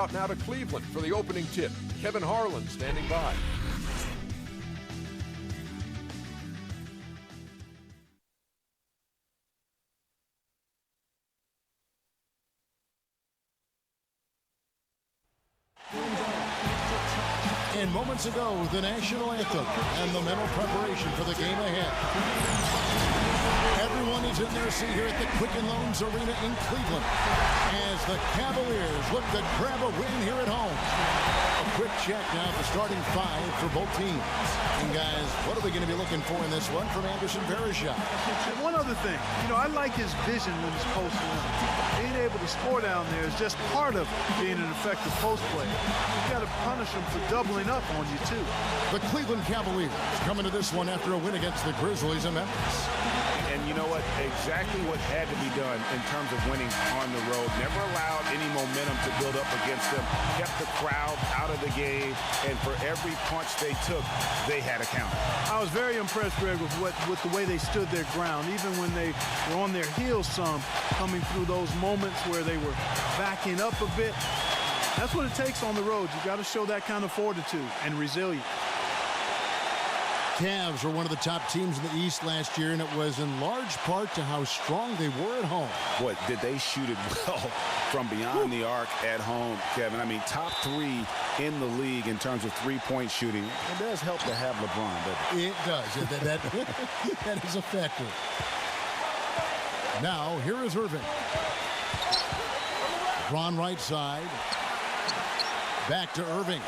Out now to Cleveland for the opening tip. Kevin Harlan standing by. And moments ago, the national anthem and the mental preparation for the game ahead. Everyone is in their seat here at the Quicken Loans Arena in Cleveland as the Cavaliers look to grab a win here at home. A quick check now at the starting five for both teams. And guys, what are we going to be looking for in this one from Anderson Varejao? One other thing, I like his vision when he's posting up. Being able to score down there is just part of being an effective post player. You got to punish him for doubling up on you too. The Cleveland Cavaliers coming to this one after a win against the Grizzlies in Memphis. And you know what? Exactly what had to be done in terms of winning on the road. Never allowed any momentum to build up against them. Kept the crowd out of the game. And for every punch they took, they had a counter. I was very impressed, Greg, with the way they stood their ground. Even when they were on their heels some, coming through those moments where they were backing up a bit. That's what it takes on the road. You got to show that kind of fortitude and resilience. Cavs were one of the top teams in the East last year, and it was in large part to how strong they were at home. What, did they shoot it well from beyond the arc at home, Kevin? I mean, top 3 in the league in terms of three-point shooting. It does help to have LeBron, doesn't it? It does. That is a factor. Now, here is Irving. LeBron right side. Back to Irving.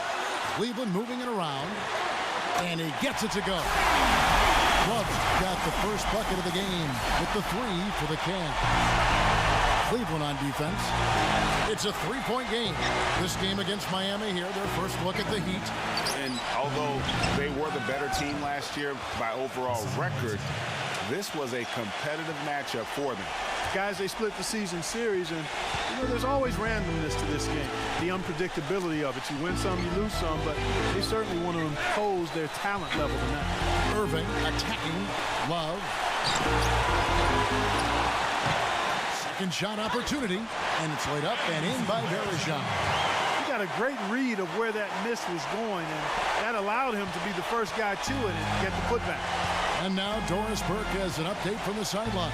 Cleveland moving it around. And he gets it to go. Love got the first bucket of the game with the 3 for the Cavs. Cleveland on defense. It's a 3-point game. This game against Miami here, their first look at the Heat. And although they were the better team last year by overall record, this was a competitive matchup for them. Guys, they split the season series, and there's always randomness to this game. The unpredictability of it. You win some, you lose some, but they certainly want to impose their talent level tonight. Irving attacking Love. Second shot opportunity, and it's laid up and in by Varejao. He got a great read of where that miss was going, and that allowed him to be the first guy to it and get the putback. And now Doris Burke has an update from the sideline.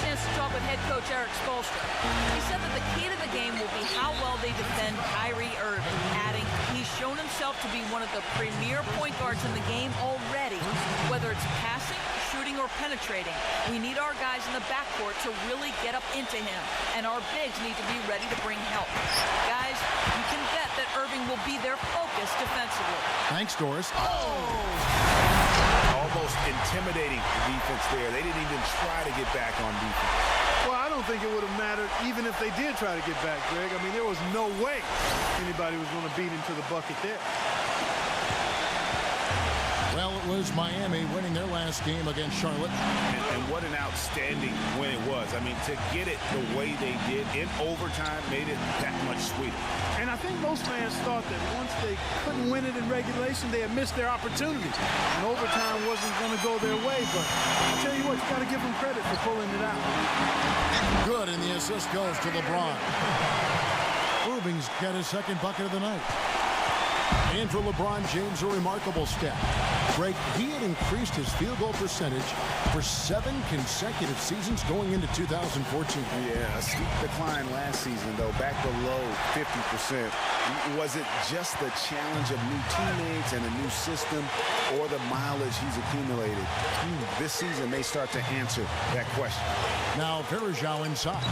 To talk with head coach Eric Spoelstra. He said that the key to the game will be how well they defend Kyrie Irving, adding he's shown himself to be one of the premier point guards in the game already. Whether it's passing, shooting, or penetrating, we need our guys in the backcourt to really get up into him, and our bigs need to be ready to bring help. Guys, you can bet that Irving will be their focus defensively. Thanks, Doris. Almost intimidating defense there. They didn't even try to get back on defense. Well, I don't think it would have mattered even if they did try to get back, Greg. I mean, there was no way anybody was going to beat him to the bucket there. Well, it was Miami winning their last game against Charlotte. And what an outstanding win it was. I mean, to get it the way they did in overtime made it that much sweeter. And I think most fans thought that once they couldn't win it in regulation, they had missed their opportunity. And overtime wasn't going to go their way. But I'll tell you what, you got to give them credit for pulling it out. Good, and the assist goes to LeBron. Irving's got his second bucket of the night. And for LeBron James, a remarkable step. Greg, he had increased his field goal percentage for 7 consecutive seasons going into 2014. Yeah, a steep decline last season, though, back below 50%. Was it just the challenge of new teammates and a new system, or the mileage he's accumulated? This season may start to answer that question. Now Varejao inside,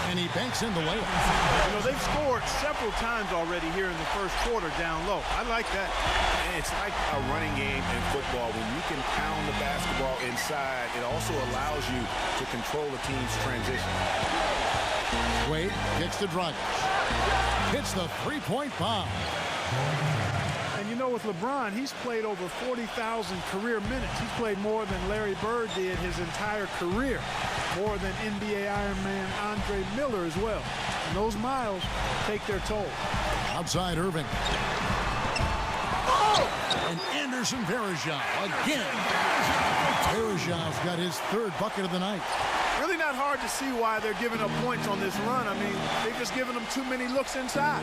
and he banks in the layup. They've scored several times already here in the first quarter down low. I like that. It's like a running game in football. When you can pound the basketball inside, it also allows you to control the team's transition. Wade gets the drive. Hits the three-point bomb. And with LeBron, he's played over 40,000 career minutes. He's played more than Larry Bird did his entire career. More than NBA Ironman Andre Miller as well. And those miles take their toll. Outside Irving. And Anderson Varejao again. Varejao's got his third bucket of the night. Really not hard to see why they're giving up points on this run. I mean, they've just given them too many looks inside.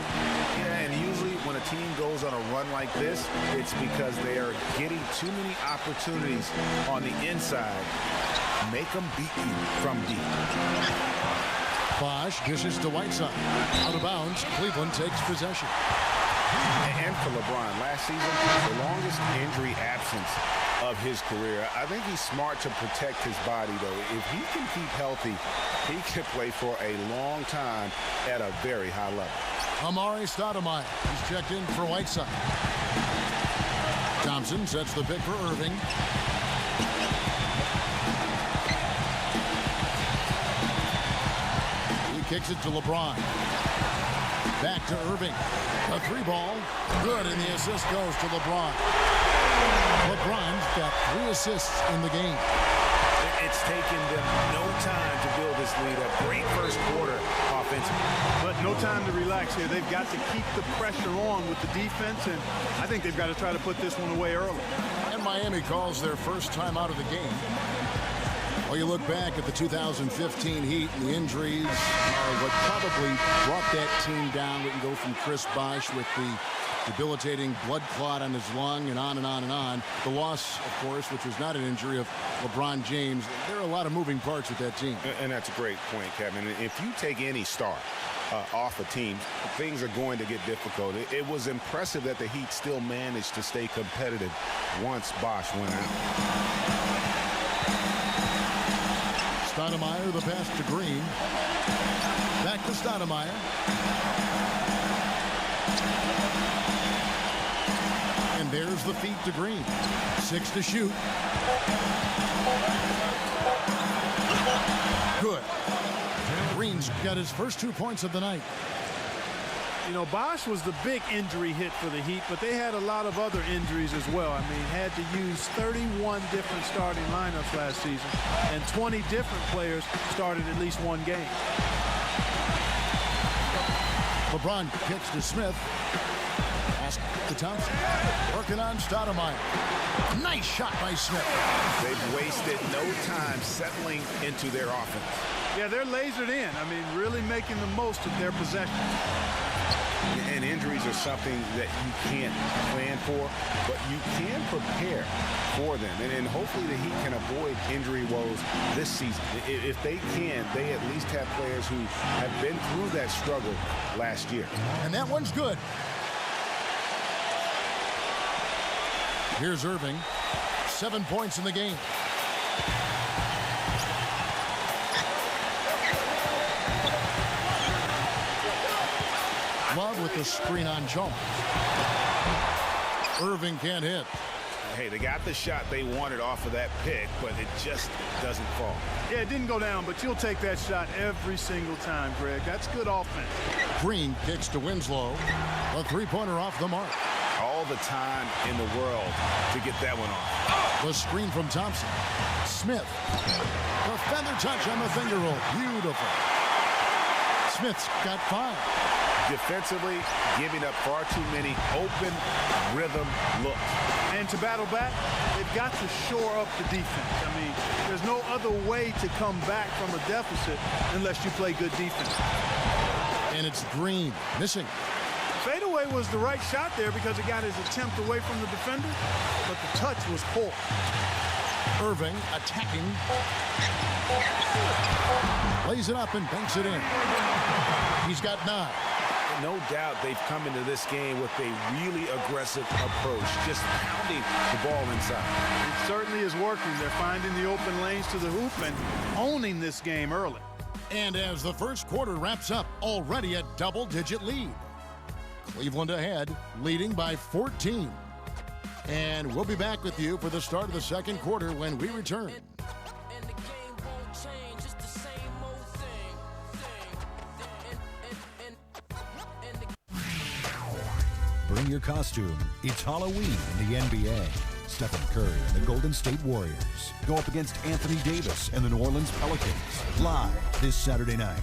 Yeah, and usually when a team goes on a run like this, it's because they are getting too many opportunities on the inside. Make them beat you from deep. Bosch dishes to Whiteside. Out of bounds, Cleveland takes possession. And for LeBron, last season, the longest injury absence of his career. I think he's smart to protect his body, though. If he can keep healthy, he can play for a long time at a very high level. Amari Stoudemire. He's checked in for Whiteside. Thompson sets the pick for Irving. He kicks it to LeBron. Back to Irving. A three ball. Good, and the assist goes to LeBron. LeBron's got 3 assists in the game. It's taken them no time to build this lead. A great first quarter offensively. But no time to relax here. They've got to keep the pressure on with the defense, and I think they've got to try to put this one away early. And Miami calls their first time out of the game. Well, you look back at the 2015 Heat, and the injuries are what probably brought that team down. We can go from Chris Bosh with the debilitating blood clot on his lung and on and on and on. The loss, of course, which was not an injury, of LeBron James. There are a lot of moving parts with that team. And that's a great point, Kevin. If you take any star off a team, things are going to get difficult. It was impressive that the Heat still managed to stay competitive once Bosh went out. Stoudemire, the pass to Green. Back to Stoudemire. And there's the feed to Green. 6 to shoot. Good. Green's got his first 2 points of the night. You know, Bosh was the big injury hit for the Heat, but they had a lot of other injuries as well. I mean, had to use 31 different starting lineups last season, and 20 different players started at least one game. LeBron kicks to Smith. Pass to Thompson. Working on Stoudemire. Nice shot by Smith. They've wasted no time settling into their offense. Yeah, they're lasered in. I mean, really making the most of their possession. And injuries are something that you can't plan for, but you can prepare for them. And hopefully the Heat can avoid injury woes this season. If they can, they at least have players who have been through that struggle last year. And that one's good. Here's Irving. 7 points in the game. Love with the screen on Jones. Irving can't hit. Hey, they got the shot they wanted off of that pick, but it just doesn't fall. Yeah, it didn't go down, but you'll take that shot every single time, Greg. That's good offense. Green kicks to Winslow. A three-pointer off the mark. All the time in the world to get that one off. The screen from Thompson. Smith. The feather touch on the finger roll. Beautiful. Smith's got 5. Defensively, giving up far too many open rhythm looks. And to battle back, they've got to shore up the defense. I mean, there's no other way to come back from a deficit unless you play good defense. And it's Green missing. Fadeaway was the right shot there because it got his attempt away from the defender, but the touch was poor. Irving attacking. Lays it up and banks it in. He's got 9. No doubt they've come into this game with a really aggressive approach, just pounding the ball inside. It certainly is working. They're finding the open lanes to the hoop and owning this game early. And as the first quarter wraps up, already a double-digit lead. Cleveland ahead, leading by 14. And we'll be back with you for the start of the second quarter when we return. Bring your costume. It's Halloween in the NBA. Stephen Curry and the Golden State Warriors go up against Anthony Davis and the New Orleans Pelicans live this Saturday night.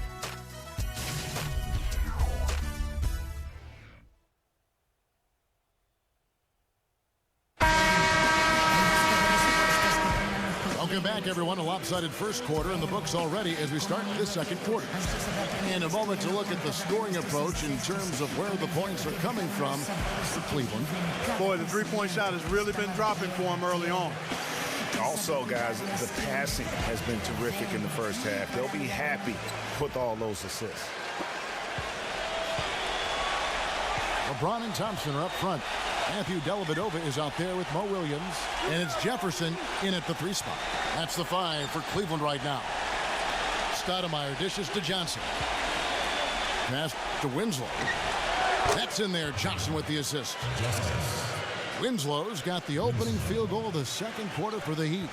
Welcome back, everyone. A lopsided first quarter in the books already as we start this second quarter. And a moment to look at the scoring approach in terms of where the points are coming from for Cleveland. Boy, the three-point shot has really been dropping for him early on. Also, guys, the passing has been terrific in the first half. They'll be happy with all those assists. LeBron and Thompson are up front. Matthew Dellavedova is out there with Mo Williams. And it's Jefferson in at the 3 spot. That's the 5 for Cleveland right now. Stoudemire dishes to Johnson. Pass to Winslow. That's in there. Johnson with the assist. Winslow's got the opening field goal of the second quarter for the Heat.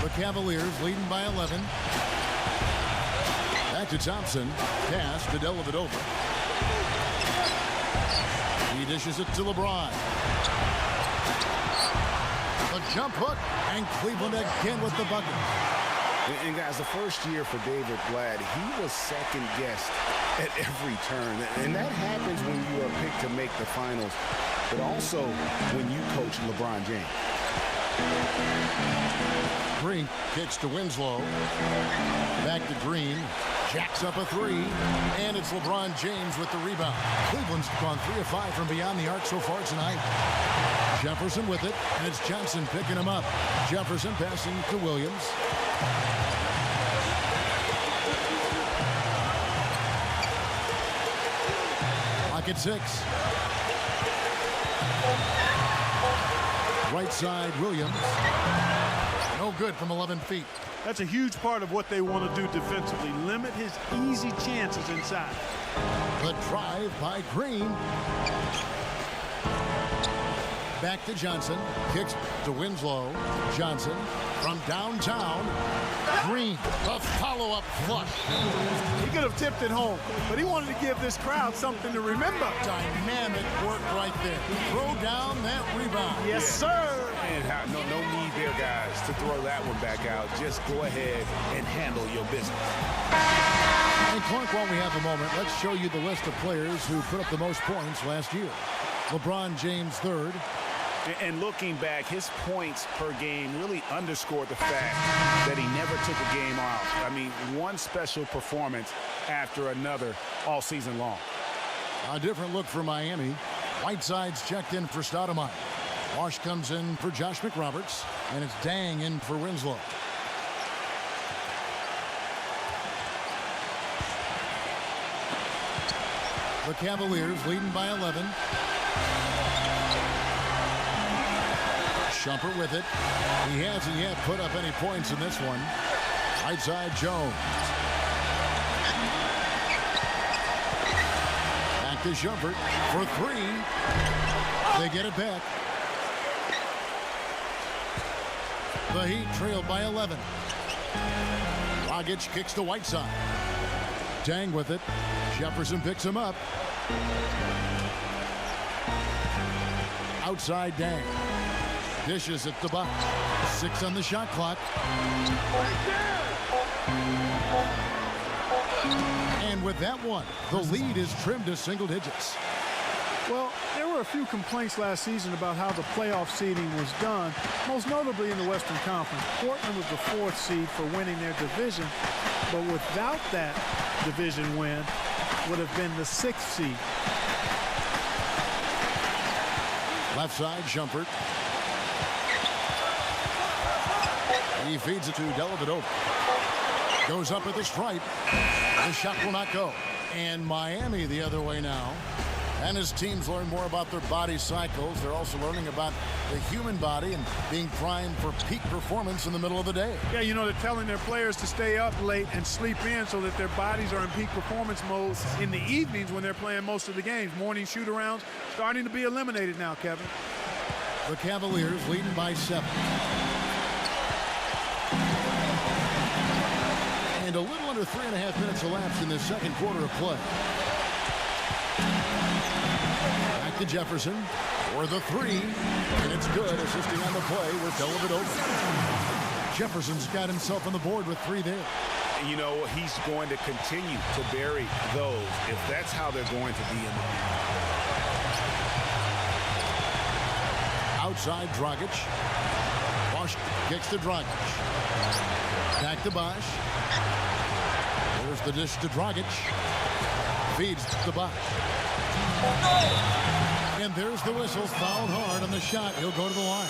The Cavaliers leading by 11. Back to Thompson. Pass to Dellavedova. He dishes it to LeBron. A jump hook, and Cleveland again with the bucket. And guys, the first year for David Blatt, he was second-guessed at every turn. And that happens when you are picked to make the finals, but also when you coach LeBron James. Green kicks to Winslow. Back to Green. Jacks up a 3, and it's LeBron James with the rebound. Cleveland's gone 3 of 5 from beyond the arc so far tonight. Jefferson with it, and it's Johnson picking him up. Jefferson passing to Williams. Clock at 6. Right side, Williams. No good from 11 feet. That's a huge part of what they want to do defensively. Limit his easy chances inside. The drive by Green. Back to Johnson. Kicks to Winslow. Johnson from downtown. Green, a follow-up flush. He could have tipped it home, but he wanted to give this crowd something to remember. Dynamic work right there. Throw down that rebound. Yes, sir. And no need there, guys, to throw that one back out. Just go ahead and handle your business. And Clark, while we have a moment, let's show you the list of players who put up the most points last year. LeBron James third. And looking back, his points per game really underscored the fact that he never took a game off. I mean, one special performance after another all season long. A different look for Miami. Whiteside's checked in for Stoudemire. Wash comes in for Josh McRoberts, and it's Dang in for Winslow. The Cavaliers leading by 11. Shumpert with it. He hasn't yet put up any points in this one. Right side, Jones. Back to Shumpert for 3. They get it back. The Heat trailed by 11. Dragic kicks to Whiteside. Dang with it. Jefferson picks him up. Outside Dang. Dishes at the buck. 6 on the shot clock. And with that one, the lead is trimmed to single digits. Well, there were a few complaints last season about how the playoff seeding was done, most notably in the Western Conference. Portland was the 4th seed for winning their division, but without that division win, would have been the 6th seed. Left side, Shumpert. He feeds it to Dellavedova. Goes up at the stripe. The shot will not go. And Miami the other way now. And as teams learn more about their body cycles, they're also learning about the human body and being primed for peak performance in the middle of the day. Yeah, you know, they're telling their players to stay up late and sleep in so that their bodies are in peak performance mode in the evenings when they're playing most of the games. Morning shoot-arounds starting to be eliminated now, Kevin. The Cavaliers leading by 7. And a little under 3.5 minutes elapsed in this second quarter of play. Back to Jefferson for the 3, and it's good. Assisting on the play with Dellavedova. Jefferson's got himself on the board with 3 there. You know, he's going to continue to bury those if that's how they're going to be in the game. Outside, Dragic. Bosch kicks to Dragic. Back to Bosch. There's the dish to Dragic. Feeds to Bosch. And there's the whistle. Fouled hard on the shot. He'll go to the line.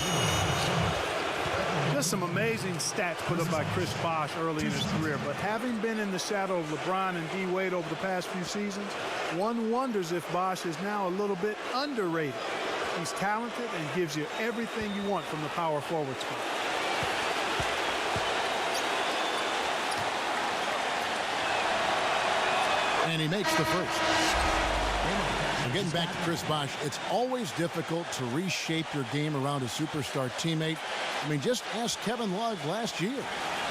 Just some amazing stats put up by Chris Bosh early in his career. But having been in the shadow of LeBron and D. Wade over the past few seasons, one wonders if Bosh is now a little bit underrated. He's talented and gives you everything you want from the power forward spot. And he makes the first. And getting back to Chris Bosh, it's always difficult to reshape your game around a superstar teammate. I mean, just ask Kevin Love last year.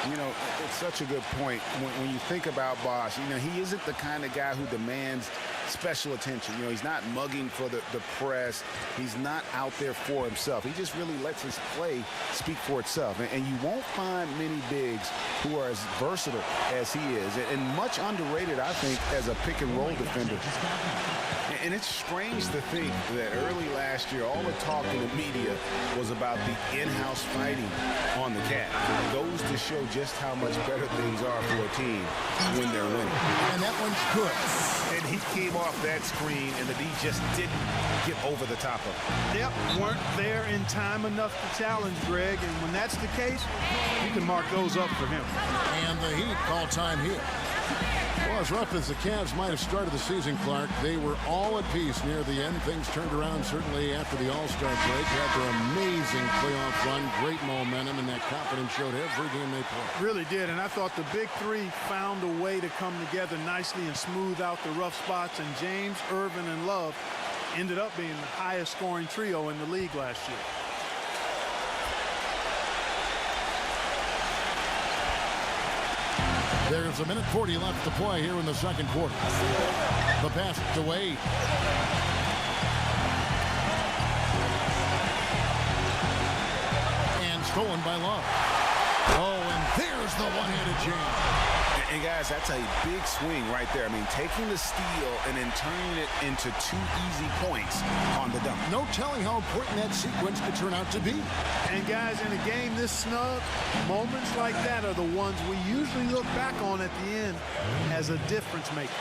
You know, it's such a good point. When you think about Bosh, you know, he isn't the kind of guy who demands special attention. You know, he's not mugging for the press. He's not out there for himself. He just really lets his play speak for itself. And you won't find many bigs who are as versatile as he is. And much underrated, I think, as a pick-and-roll defender. And it's strange to think that early last year, all the talk in the media was about the in-house fighting on the Cat. It goes to show just how much better things are for a team when they're winning. And that one's good. And he came off that screen, and the D just didn't get over the top of it. Yep, weren't there in time enough to challenge Greg. And when that's the case, you can mark those up for him. And the Heat call time here. Well, as rough as the Cavs might have started the season, Clark, they were all at peace near the end. Things turned around certainly after the All-Star break. Had their amazing playoff run, great momentum, and that confidence showed every game they played. Really did, and I thought the big three found a way to come together nicely and smooth out the rough spots, and James, Irvin, and Love ended up being the highest scoring trio in the league last year. There's a minute 40 left to play here in the second quarter. The pass to Wade. And stolen by Love. Oh, and there's the one-handed jam. And guys, that's a big swing right there. I mean, taking the steal and then turning it into 2 easy points on the dunk. No telling how important that sequence could turn out to be. And guys, in a game this snug, moments like that are the ones we usually look back on at the end as a difference maker.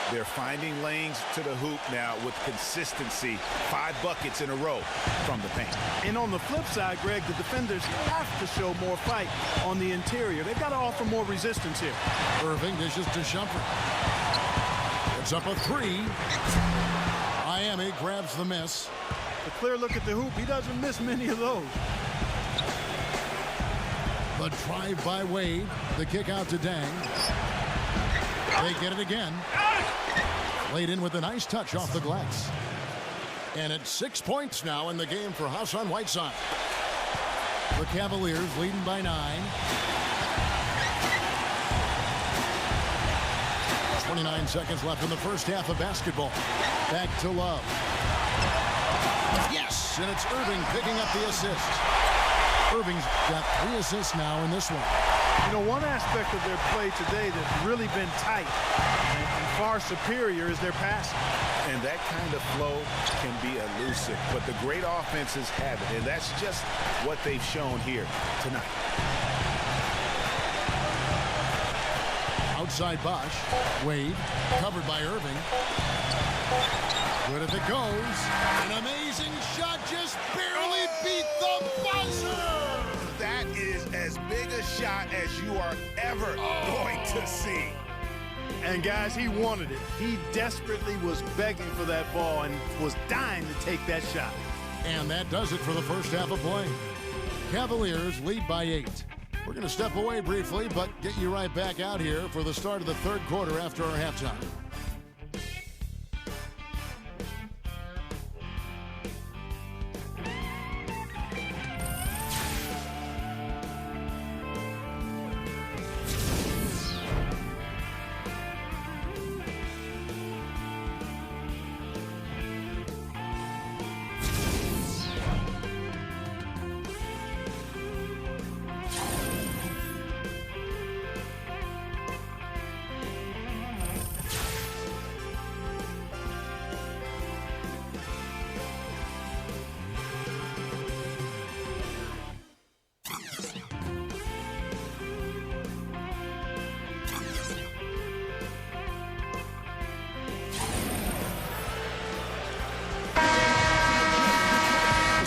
They're finding lanes to the hoop now with consistency. 5 buckets in a row from the paint. And on the flip side, Greg, the defenders have to show more fight on the interior. They've got to offer more resistance here. Irving dishes to Shumpert. It's up a 3. Miami grabs the miss. A clear look at the hoop. He doesn't miss many of those. The drive by Wade. The kick out to Dang. They get it again. Laid in with a nice touch off the glass. And it's 6 points now in the game for Hassan Whiteside. The Cavaliers leading by 9. 29 seconds left in the first half of basketball. Back to Love. Yes, and it's Irving picking up the assist. Irving's got 3 assists now in this one. You know, one aspect of their play today that's really been tight and far superior is their passing. And that kind of flow can be elusive, but the great offenses have it, and that's just what they've shown here tonight. Outside Bosch. Wade, covered by Irving. Good if it goes. An amazing shot, just barely beat the buzzer! That is as big a shot as you are ever going to see. And guys, he wanted it. He desperately was begging for that ball and was dying to take that shot. And that does it for the first half of play. Cavaliers lead by 8. We're going to step away briefly, but get you right back out here for the start of the third quarter after our halftime.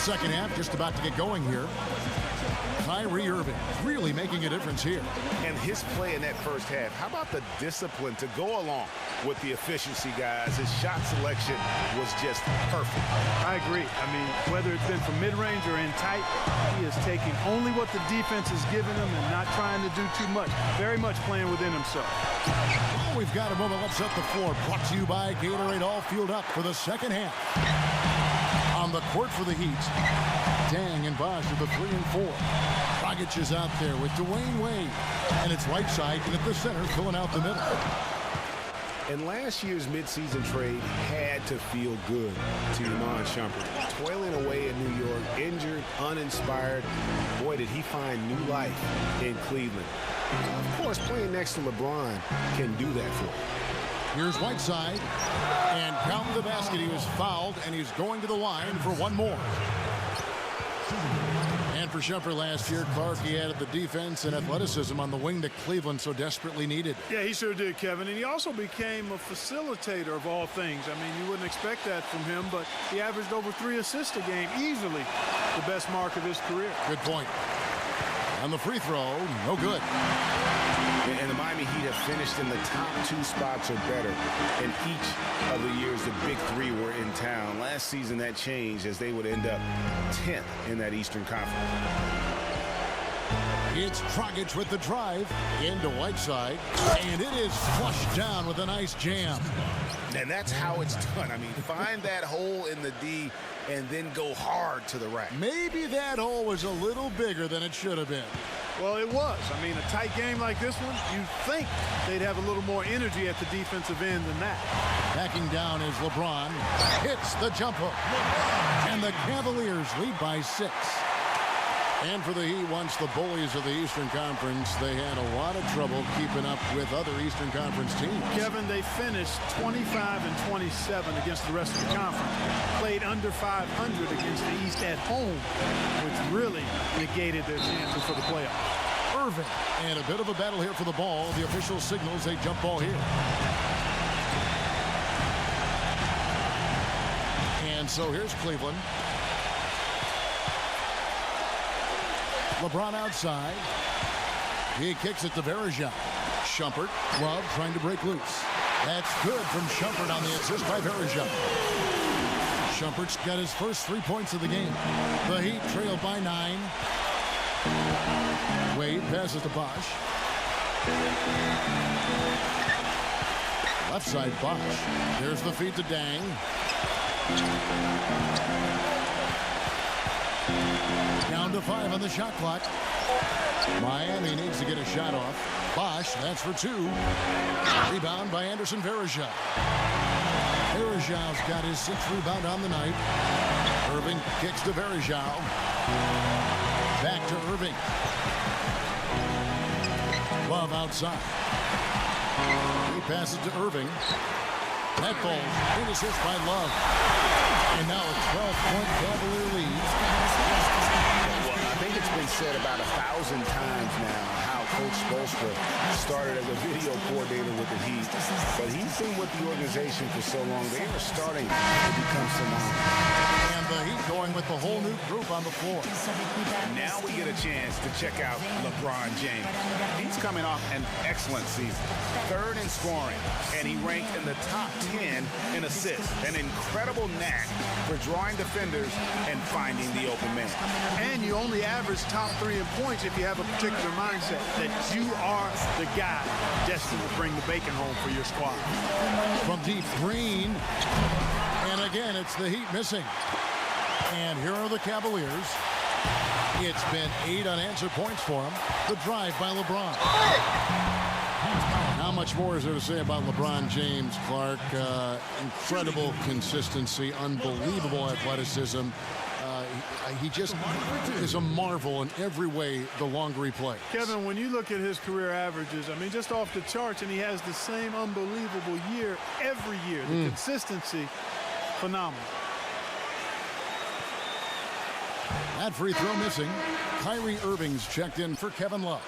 second half just about to get going here. Kyrie Irving really making a difference here. And his play in that first half, how about the discipline to go along with the efficiency, guys? His shot selection was just perfect. I agree. I mean, whether it's been from mid-range or in tight, he is taking only what the defense is giving him and not trying to do too much. Very much playing within himself. Well, we've got a moment. Let's set the floor. Brought to you by Gatorade, all fueled up for the second half. On the court for the Heat, Dang and Bosch with the 3 and 4. Dragic is out there with Dwayne Wade. And it's Whiteside and at the center, filling out the middle. And last year's midseason trade had to feel good to Iman Shumpert. Toiling away in New York, injured, uninspired. Boy, did he find new life in Cleveland. Of course, playing next to LeBron can do that for him. Here's Whiteside, and counting the basket, he was fouled, and he's going to the line for one more. And for Shumpert last year, Clark, he added the defense and athleticism on the wing that Cleveland so desperately needed. Yeah, he sure did, Kevin. And he also became a facilitator of all things. I mean, you wouldn't expect that from him, but he averaged over 3 assists a game, easily the best mark of his career. Good point. And the free throw, no good. And the Miami Heat have finished in the top 2 spots or better in each of the years the big 3 were in town. Last season that changed as they would end up 10th in that Eastern Conference. It's Dragic with the drive into Whiteside, and it is flushed down with a nice jam. And that's how it's done. I mean, find that hole in the D and then go hard to the rack. Maybe that hole was a little bigger than it should have been. Well, it was. I mean, a tight game like this one, you'd think they'd have a little more energy at the defensive end than that. Backing down is LeBron. Hits the jump hook. And the Cavaliers lead by 6. And for the Heat, once the bullies of the Eastern Conference, they had a lot of trouble keeping up with other Eastern Conference teams. Kevin, they finished 25 and 27 against the rest of the conference. Played under 500 against the East at home, which really negated their chances for the playoffs. Irving. And a bit of a battle here for the ball. The official signals a jump ball here. And so here's Cleveland. LeBron outside. He kicks it to Verija. Shumpert. Love trying to break loose. That's good from Shumpert on the assist by Verija. Shumpert's got his first 3 points of the game. The Heat trail by 9. Wade passes to Bosch. Left side Bosch. There's the feed to Dang. Down to 5 on the shot clock. Miami needs to get a shot off. Bosch, that's for 2. Rebound by Anderson Varejao. Varejau's got his 6th rebound on the night. Irving kicks to Varejao. Back to Irving. Love outside. He passes to Irving. That ball, good assist by Love. And now a 12-point Cavalier lead. Well, I think it's been said about 1,000 times now how Coach Spoelstra started as a video coordinator with the Heat, but he's been with the organization for so long. They are starting to become synonymous. And the Heat going with the whole new group on the floor. Now we get a chance to check out LeBron James. He's coming off an excellent season. 3rd in scoring, and he ranked in the top 10 in assists. An incredible knack for drawing defenders and finding the open man. And you only average top 3 in points if you have a particular mindset that you are the guy destined to bring the bacon home for your squad. From deep, Green. And again, it's the Heat missing. And here are the Cavaliers. It's been 8 unanswered points for them. The drive by LeBron. How much more is there to say about LeBron James, Clark? Incredible consistency, unbelievable athleticism. He just is a marvel in every way the longer he plays. Kevin, when you look at his career averages, I mean, just off the charts, and he has the same unbelievable year every year. The consistency, phenomenal. That free throw missing. Kyrie Irving's checked in for Kevin Love.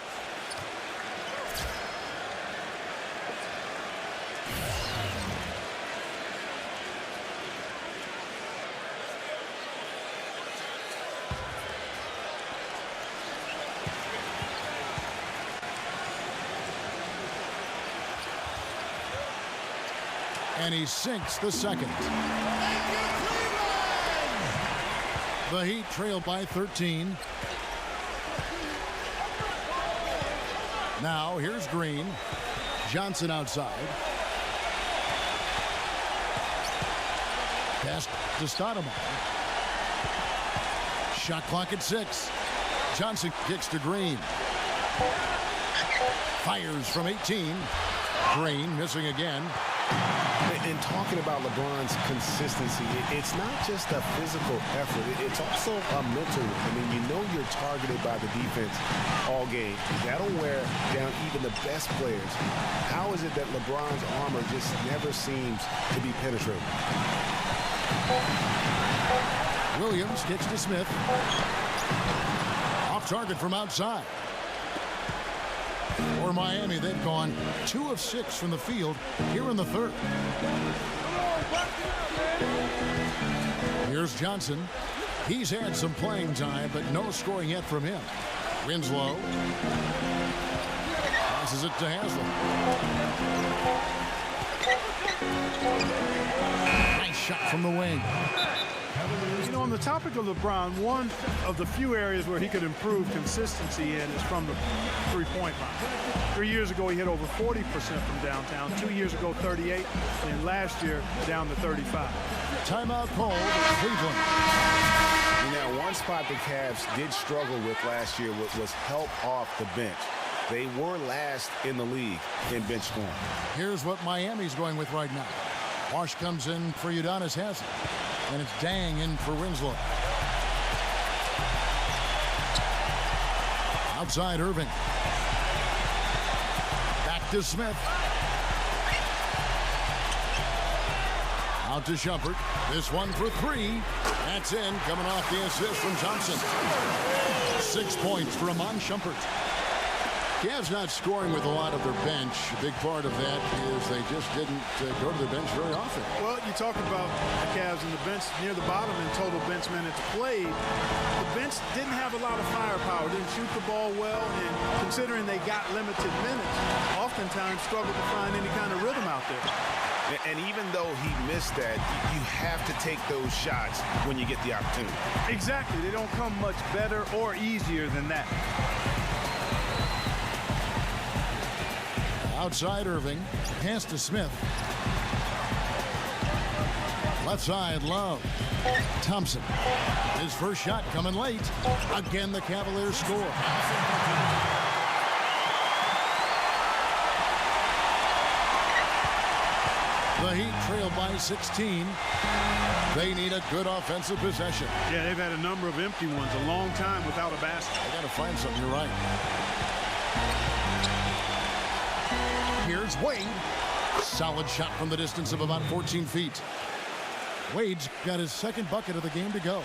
And he sinks the second. The Heat trail by 13. Now here's Green. Johnson outside. Pass to Stoudemire. Shot clock at 6. Johnson kicks to Green. Fires from 18. Green missing again. And talking about LeBron's consistency, it's not just a physical effort. It's also a mental one. I mean, you know you're targeted by the defense all game. That'll wear down even the best players. How is it that LeBron's armor just never seems to be penetrated? Williams kicks to Smith. Off target from outside. For Miami, they've gone 2 of 6 from the field here in the third. Here's Johnson. He's had some playing time, but no scoring yet from him. Winslow. Passes it to Haslam. Nice shot from the wing. You know, on the topic of LeBron, one of the few areas where he could improve consistency in is from the three-point line. 3 years ago, he hit over 40% from downtown. 2 years ago, 38, and last year, down to 35. Timeout called Cleveland. Now, one spot the Cavs did struggle with last year was help off the bench. They were last in the league in bench scoring. Here's what Miami's going with right now. Wash comes in for Udonis Haslem. And it's Dang in for Winslow. Outside Irving. Back to Smith. Out to Shumpert. This one for 3. That's in. Coming off the assist from Thompson. 6 points for Amon Shumpert. Cavs not scoring with a lot of their bench. A big part of that is they just didn't go to the bench very often. Well, you talk about the Cavs and the bench near the bottom in total bench minutes played. The bench didn't have a lot of firepower, didn't shoot the ball well, and considering they got limited minutes, oftentimes struggled to find any kind of rhythm out there. And even though he missed that, you have to take those shots when you get the opportunity. Exactly. They don't come much better or easier than that. Outside Irving. Pass to Smith. Left side, Love. Thompson. His first shot coming late. Again, the Cavaliers score. The Heat trail by 16. They need a good offensive possession. Yeah, they've had a number of empty ones, a long time without a basket. They got to find something, you're right. Here's Wade. Solid shot from the distance of about 14 feet. Wade's got his second bucket of the game to go.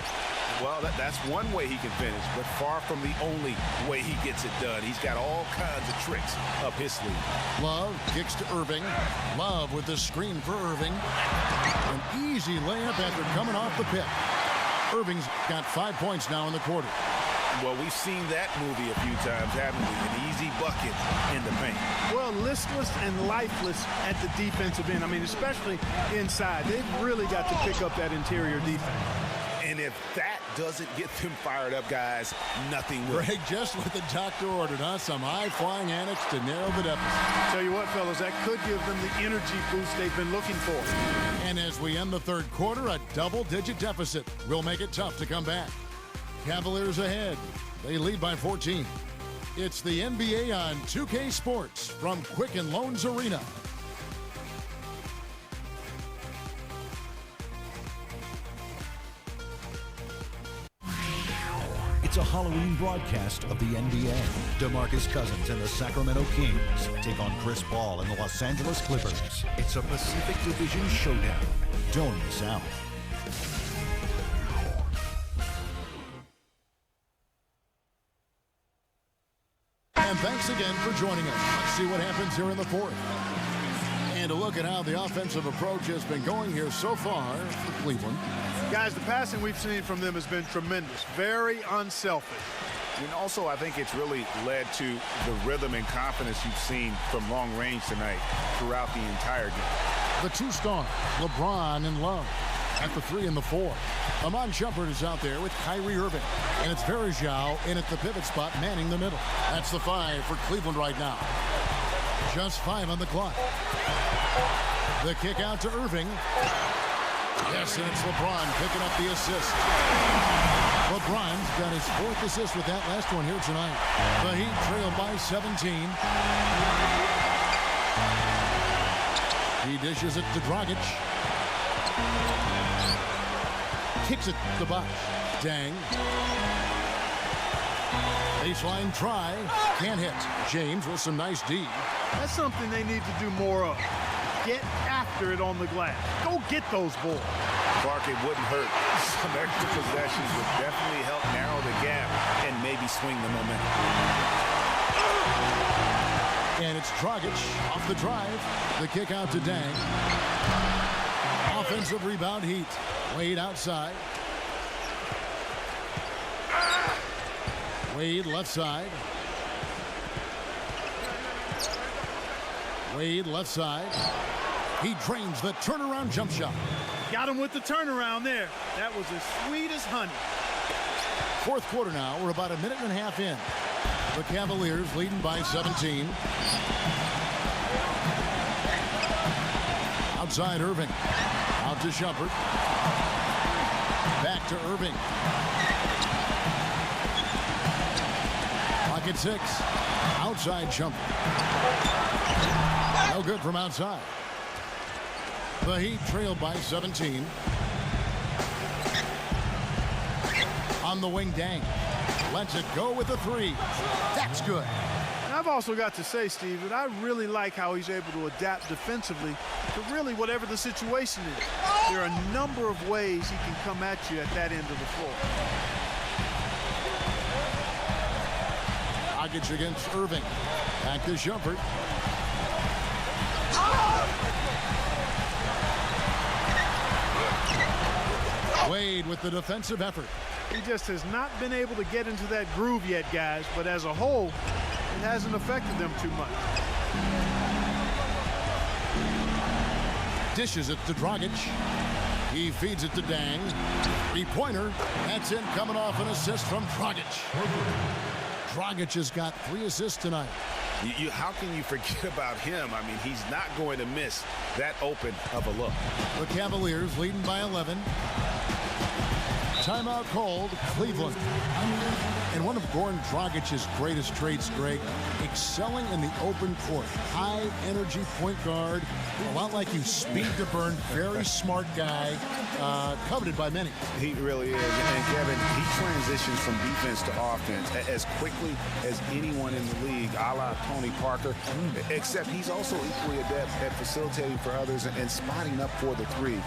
Well, that's one way he can finish, but far from the only way he gets it done. He's got all kinds of tricks up his sleeve. Love kicks to Irving. Love with the screen for Irving. An easy layup after coming off the pick. Irving's got 5 points now in the quarter. Well, we've seen that movie a few times, haven't we? An easy bucket in the paint. Well, listless and lifeless at the defensive end. I mean, especially inside. They've really got to pick up that interior defense. And if that doesn't get them fired up, guys, nothing will. Greg, just what the doctor ordered, huh? Some high-flying annex to narrow the deficit. Tell you what, fellas, that could give them the energy boost they've been looking for. And as we end the third quarter, a double-digit deficit will make it tough to come back. Cavaliers ahead. They lead by 14. It's the NBA on 2K Sports from Quicken Loans Arena. It's a Halloween broadcast of the NBA. DeMarcus Cousins and the Sacramento Kings take on Chris Paul and the Los Angeles Clippers. It's a Pacific Division showdown. Don't miss out. And thanks again for joining us. Let's see what happens here in the fourth. And a look at how the offensive approach has been going here so far for Cleveland. Guys, the passing we've seen from them has been tremendous. Very unselfish. And also, I think it's really led to the rhythm and confidence you've seen from long range tonight throughout the entire game. The two-star, LeBron and Love at the 3 and the 4. Amon Shumpert is out there with Kyrie Irving. And it's Verjao in at the pivot spot, manning the middle. That's the 5 for Cleveland right now. Just 5 on the clock. The kick out to Irving. Yes, and it's LeBron picking up the assist. LeBron's got his 4th assist with that last one here tonight. The Heat trail by 17. He dishes it to Dragic. Kicks it to Bosh. Dang. Baseline try. Can't hit. James with some nice D. That's something they need to do more of. Get after it on the glass. Go get those balls. Clark, it wouldn't hurt. Some extra possessions would definitely help narrow the gap and maybe swing the momentum. And it's Dragic off the drive. The kick out to Dang. Offensive rebound Heat. Wade outside. Wade left side. Wade left side. He drains the turnaround jump shot. Got him with the turnaround there. That was as sweet as honey. 4th quarter now. We're about a minute and a half in. The Cavaliers leading by 17. Outside Irving. Out to Shumpert. Back to Irving. Pocket 6. Outside Shumpert. No good from outside. The Heat trail by 17. On the wing, Dang. Lets it go with a 3. That's good. And I've also got to say, Steve, that I really like how he's able to adapt defensively to really whatever the situation is. There are a number of ways he can come at you at that end of the floor. Dragic against Irving. Back to Shumpert. Wade with the defensive effort. He just has not been able to get into that groove yet, guys, but as a whole, it hasn't affected them too much. Dishes it to Dragic. He feeds it to Dang. 3-pointer. That's in, coming off an assist from Dragic. Dragic has got 3 assists tonight. How can you forget about him? I mean, he's not going to miss that open of a look. The Cavaliers leading by 11. Timeout called, Cleveland. And one of Goran Dragic's greatest traits, Greg, excelling in the open court. High energy point guard, a lot like you, speed to burn, very smart guy, coveted by many. He really is. And Kevin, he transitions from defense to offense as quickly as anyone in the league, a la Tony Parker, except he's also equally adept at facilitating for others and spotting up for the 3,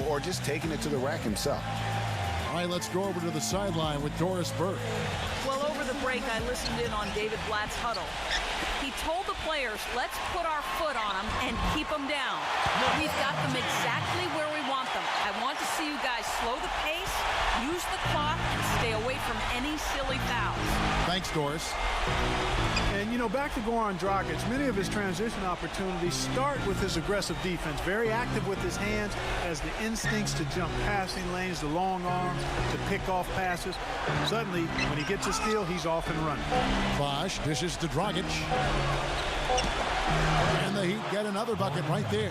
or just taking it to the rack himself. All right, let's go over to the sideline with Doris Burke. Well, over the break, I listened in on David Blatt's huddle. He told the players, let's put our foot on them and keep them down. We've got them exactly where we want them. I want to see you guys slow the pace, use the clock, and stay away from any silly fouls. Thanks, Doris. And, you know, back to Goran Dragic, many of his transition opportunities start with his aggressive defense, very active with his hands, has the instincts to jump passing lanes, the long arms, to pick off passes. Suddenly, when he gets a steal, he's off and running. Bosh dishes to Dragic. And the Heat get another bucket right there.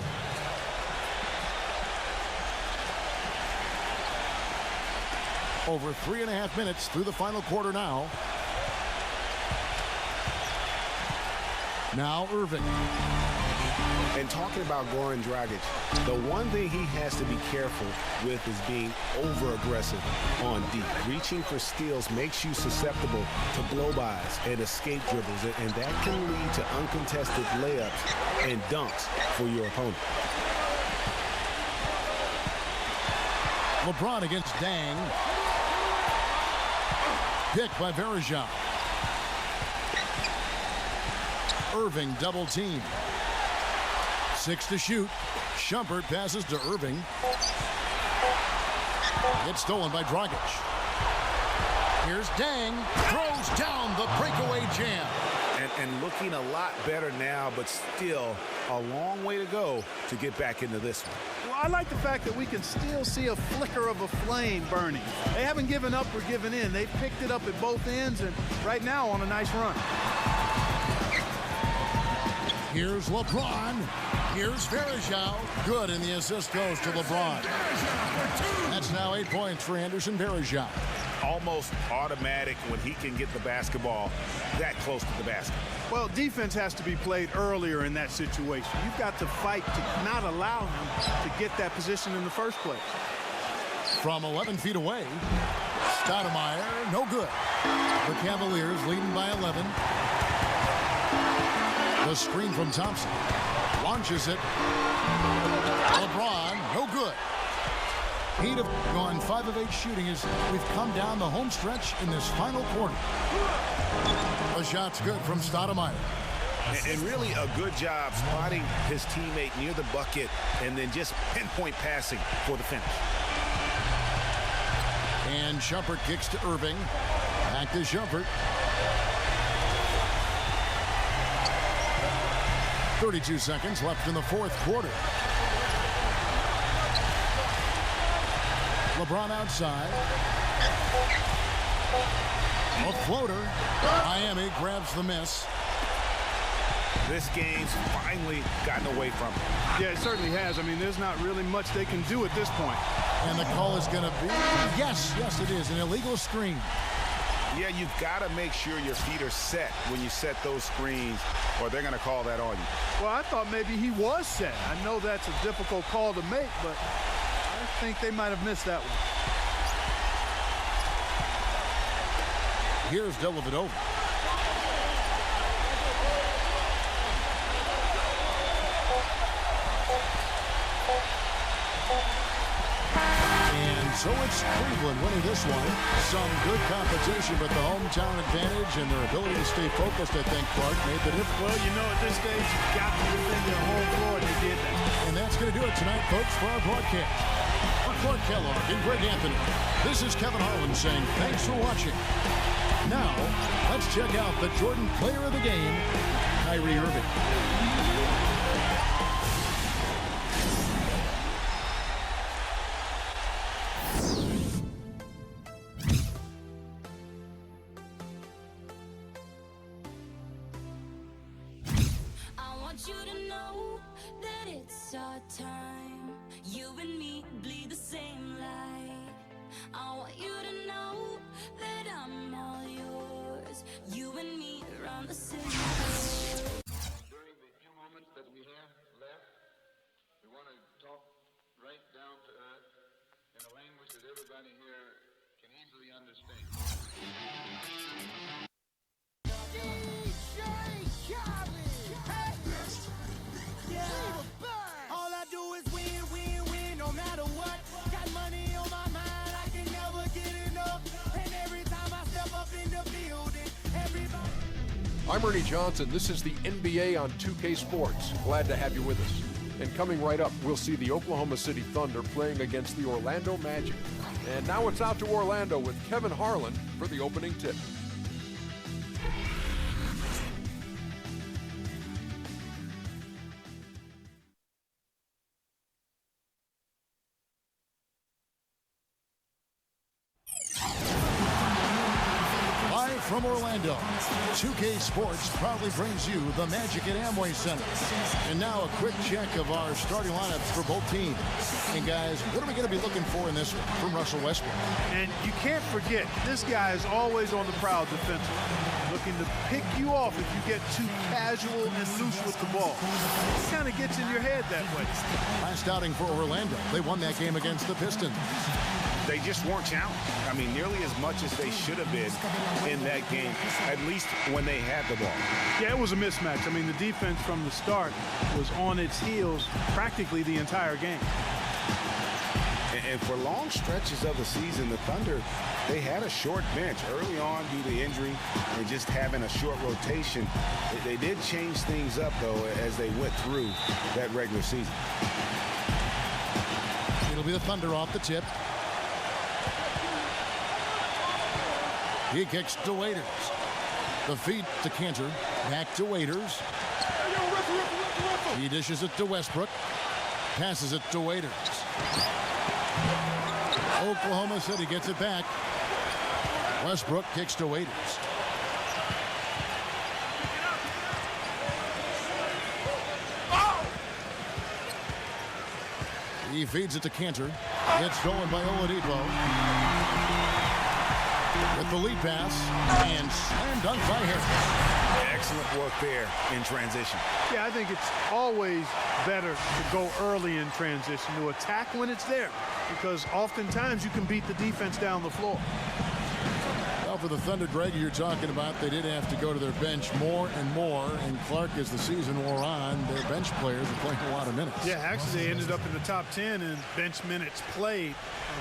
Over 3.5 minutes through the final quarter now. Now Irving. And talking about Goran Dragic, the one thing he has to be careful with is being over-aggressive on deep. Reaching for steals makes you susceptible to blow-bys and escape dribbles, and that can lead to uncontested layups and dunks for your opponent. LeBron against Dang. Picked by Verjao. Irving double team. 6 to shoot. Shumpert passes to Irving. It's stolen by Dragic. Here's Dang. Throws down the breakaway jam. And and looking a lot better now, but still a long way to go to get back into this one. Well, I like the fact that we can still see a flicker of a flame burning. They haven't given up or given in. They've picked it up at both ends and right now on a nice run. Here's LeBron. Here's Varejao. Good, and the assist goes to LeBron. That's now 8 points for Anderson Varejao. Almost automatic when he can get the basketball that close to the basket. Well, defense has to be played earlier in that situation. You've got to fight to not allow him to get that position in the first place. From 11 feet away, Stoudemire, no good. The Cavaliers leading by 11. The screen from Thompson. Launches it. LeBron, no good. He'd have gone 5 of 8 shooting as we've come down the home stretch in this final quarter. The shot's good from Stoudemire. And really a good job spotting his teammate near the bucket and then just pinpoint passing for the finish. And Shumpert kicks to Irving. Back to Shumpert. 32 seconds left in the fourth quarter. LeBron outside. A floater. Miami grabs the miss. This game's finally gotten away from him. Yeah, it certainly has. I mean, there's not really much they can do at this point. And the call is going to be, yes, it is, an illegal screen. Yeah, you've got to make sure your feet are set when you set those screens, or they're going to call that on you. Well, I thought maybe he was set. I know that's a difficult call to make, but I think they might have missed that one. Here's Dellavedova. And so it's Cleveland winning this one. Some good competition, but the hometown advantage and their ability to stay focused, I think, Clark, made the difference. Well, you know, at this stage, you've got to defend your home floor, and they did that. And that's going to do it tonight, folks, for our broadcast. For Clark Kellogg and Greg Anthony, this is Kevin Harlan saying thanks for watching. Now, let's check out the Jordan player of the game, Kyrie Irving. You to know that it's our time. You and me bleed the same light. I want you to know that I'm all yours. You and me around the same way. During the few moments that we have left, we want to talk right down to earth in a language that everybody here can easily understand. All I do is win, win, win, no matter what. Got money on my mind, I can never get enough. And every time I step up in the building, everybody. I'm Ernie Johnson. This is the NBA on 2K Sports. Glad to have you with us. And coming right up, we'll see the Oklahoma City Thunder playing against the Orlando Magic. And now it's out to Orlando with Kevin Harlan for the opening tip. From Orlando, 2K Sports proudly brings you the Magic at Amway Center. And now a quick check of our starting lineups for both teams. And guys, what are we going to be looking for in this one from Russell Westbrook? And you can't forget, this guy is always on the prowl defensively, looking to pick you off if you get too casual and loose with the ball. It kind of gets in your head that way. Last outing for Orlando, they won that game against the Pistons. They just weren't challenged. I mean, nearly as much as they should have been in that game, at least when they had the ball. Yeah, it was a mismatch. I mean, the defense from the start was on its heels practically the entire game. And for long stretches of the season, the Thunder, they had a short bench early on due to injury and just having a short rotation. They did change things up, though, as they went through that regular season. It'll be the Thunder off the tip. He kicks to Waiters. The feed to Cantor. Back to Waiters. He dishes it to Westbrook. Passes it to Waiters. Oklahoma City gets it back. Westbrook kicks to Waiters. He feeds it to Cantor. It's stolen by Oladipo. With the lead pass. And slam dunk by Harris. Excellent work there in transition. Yeah, I think it's always better to go early in transition, to attack when it's there, because oftentimes you can beat the defense down the floor. Well, for the Thunder, Greg, you're talking about, they did have to go to their bench more and more. And Clark, as the season wore on, their bench players are playing a lot of minutes. Yeah, actually, they ended up in the top 10 in bench minutes played.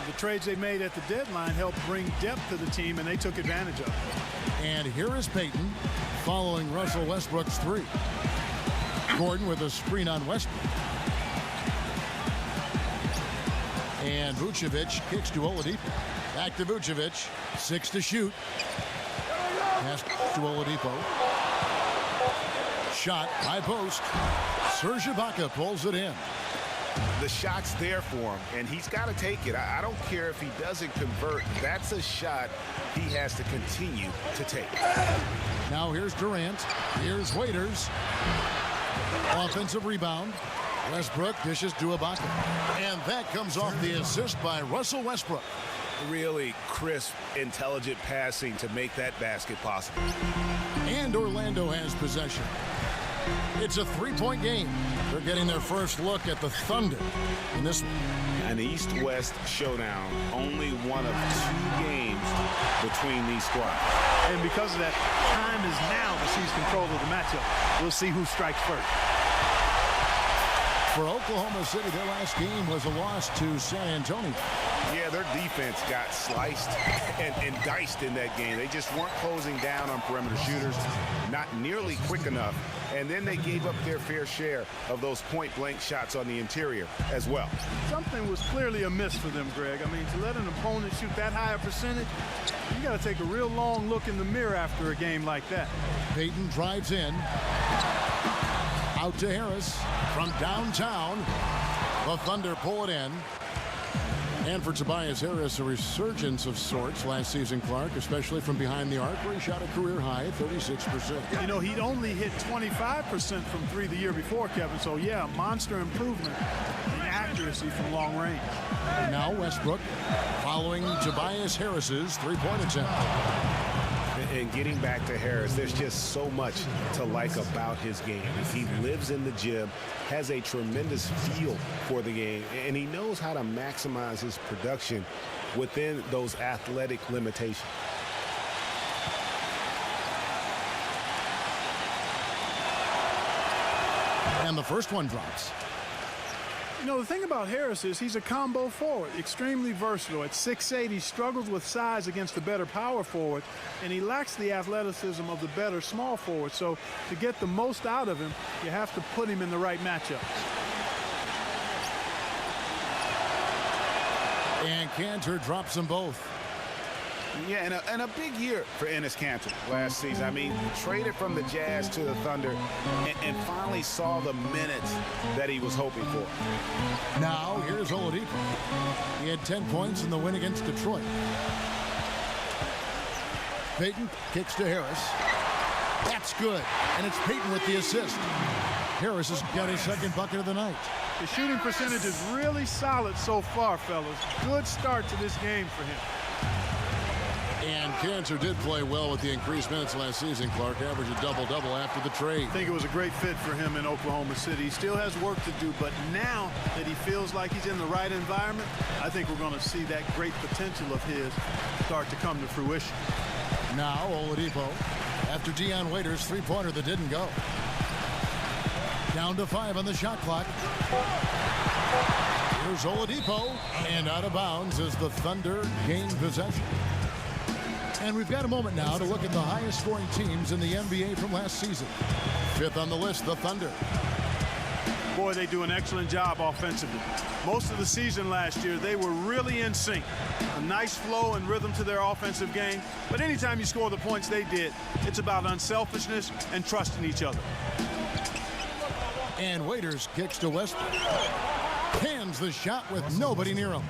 The trades they made at the deadline helped bring depth to the team, and they took advantage of it. And here is Payton following Russell Westbrook's three. Gordon with a screen on Westbrook. And Vucevic kicks to Oladipo. Back to Vucevic. 6 to shoot. Pass to Oladipo. Shot, high post. Serge Ibaka pulls it in. The shot's there for him, and he's got to take it. I don't care if he doesn't convert. That's a shot he has to continue to take. Now here's Durant. Here's Waiters. Offensive rebound. Westbrook dishes to Ibaka. And that comes off the assist by Russell Westbrook. Really crisp, intelligent passing to make that basket possible. And Orlando has possession. It's a three-point game. They're getting their first look at the Thunder in this one. An East-West showdown. Only one of 2 games between these squads. And because of that, time is now to seize control of the matchup. We'll see who strikes first. For Oklahoma City, their last game was a loss to San Antonio. Yeah, their defense got sliced and diced in that game. They just weren't closing down on perimeter shooters, not nearly quick enough. And then they gave up their fair share of those point-blank shots on the interior as well. Something was clearly amiss for them, Greg. I mean, to let an opponent shoot that high a percentage, you got to take a real long look in the mirror after a game like that. Payton drives in. Out to Harris from downtown. The Thunder pull it in. And for Tobias Harris, a resurgence of sorts last season, Clark, especially from behind the arc, where he shot a career high 36%. You know, he'd only hit 25% from 3 the year before, Kevin. So, yeah, monster improvement in accuracy from long range. And now Westbrook following Tobias Harris's three-point attempt. And getting back to Harris, there's just so much to like about his game. He lives in the gym, has a tremendous feel for the game, and he knows how to maximize his production within those athletic limitations. And the first one drops. You know, the thing about Harris is he's a combo forward, extremely versatile. At 6'8", he struggles with size against the better power forward, and he lacks the athleticism of the better small forward. So to get the most out of him, you have to put him in the right matchup. And Cantor drops them both. Yeah, and a big year for Enes Kanter last season. I mean, traded from the Jazz to the Thunder and finally saw the minutes that he was hoping for. Now, here's Oladipo. He had 10 points in the win against Detroit. Payton kicks to Harris. That's good. And it's Payton with the assist. Harris has got his second bucket of the night. The shooting percentage is really solid so far, fellas. Good start to this game for him. And Cantor did play well with the increased minutes last season, Clark. Averaged a double-double after the trade. I think it was a great fit for him in Oklahoma City. He still has work to do, but now that he feels like he's in the right environment, I think we're going to see that great potential of his start to come to fruition. Now Oladipo, after Dion Waiters' three-pointer that didn't go. Down to 5 on the shot clock. Here's Oladipo, and out of bounds as the Thunder gain possession. And we've got a moment now to look at the highest scoring teams in the NBA from last season. 5th on the list, the Thunder. Boy, they do an excellent job offensively. Most of the season last year, they were really in sync. A nice flow and rhythm to their offensive game. But anytime you score the points they did, it's about unselfishness and trusting each other. And Waiters kicks to Westbrook. Hands the shot with nobody near him.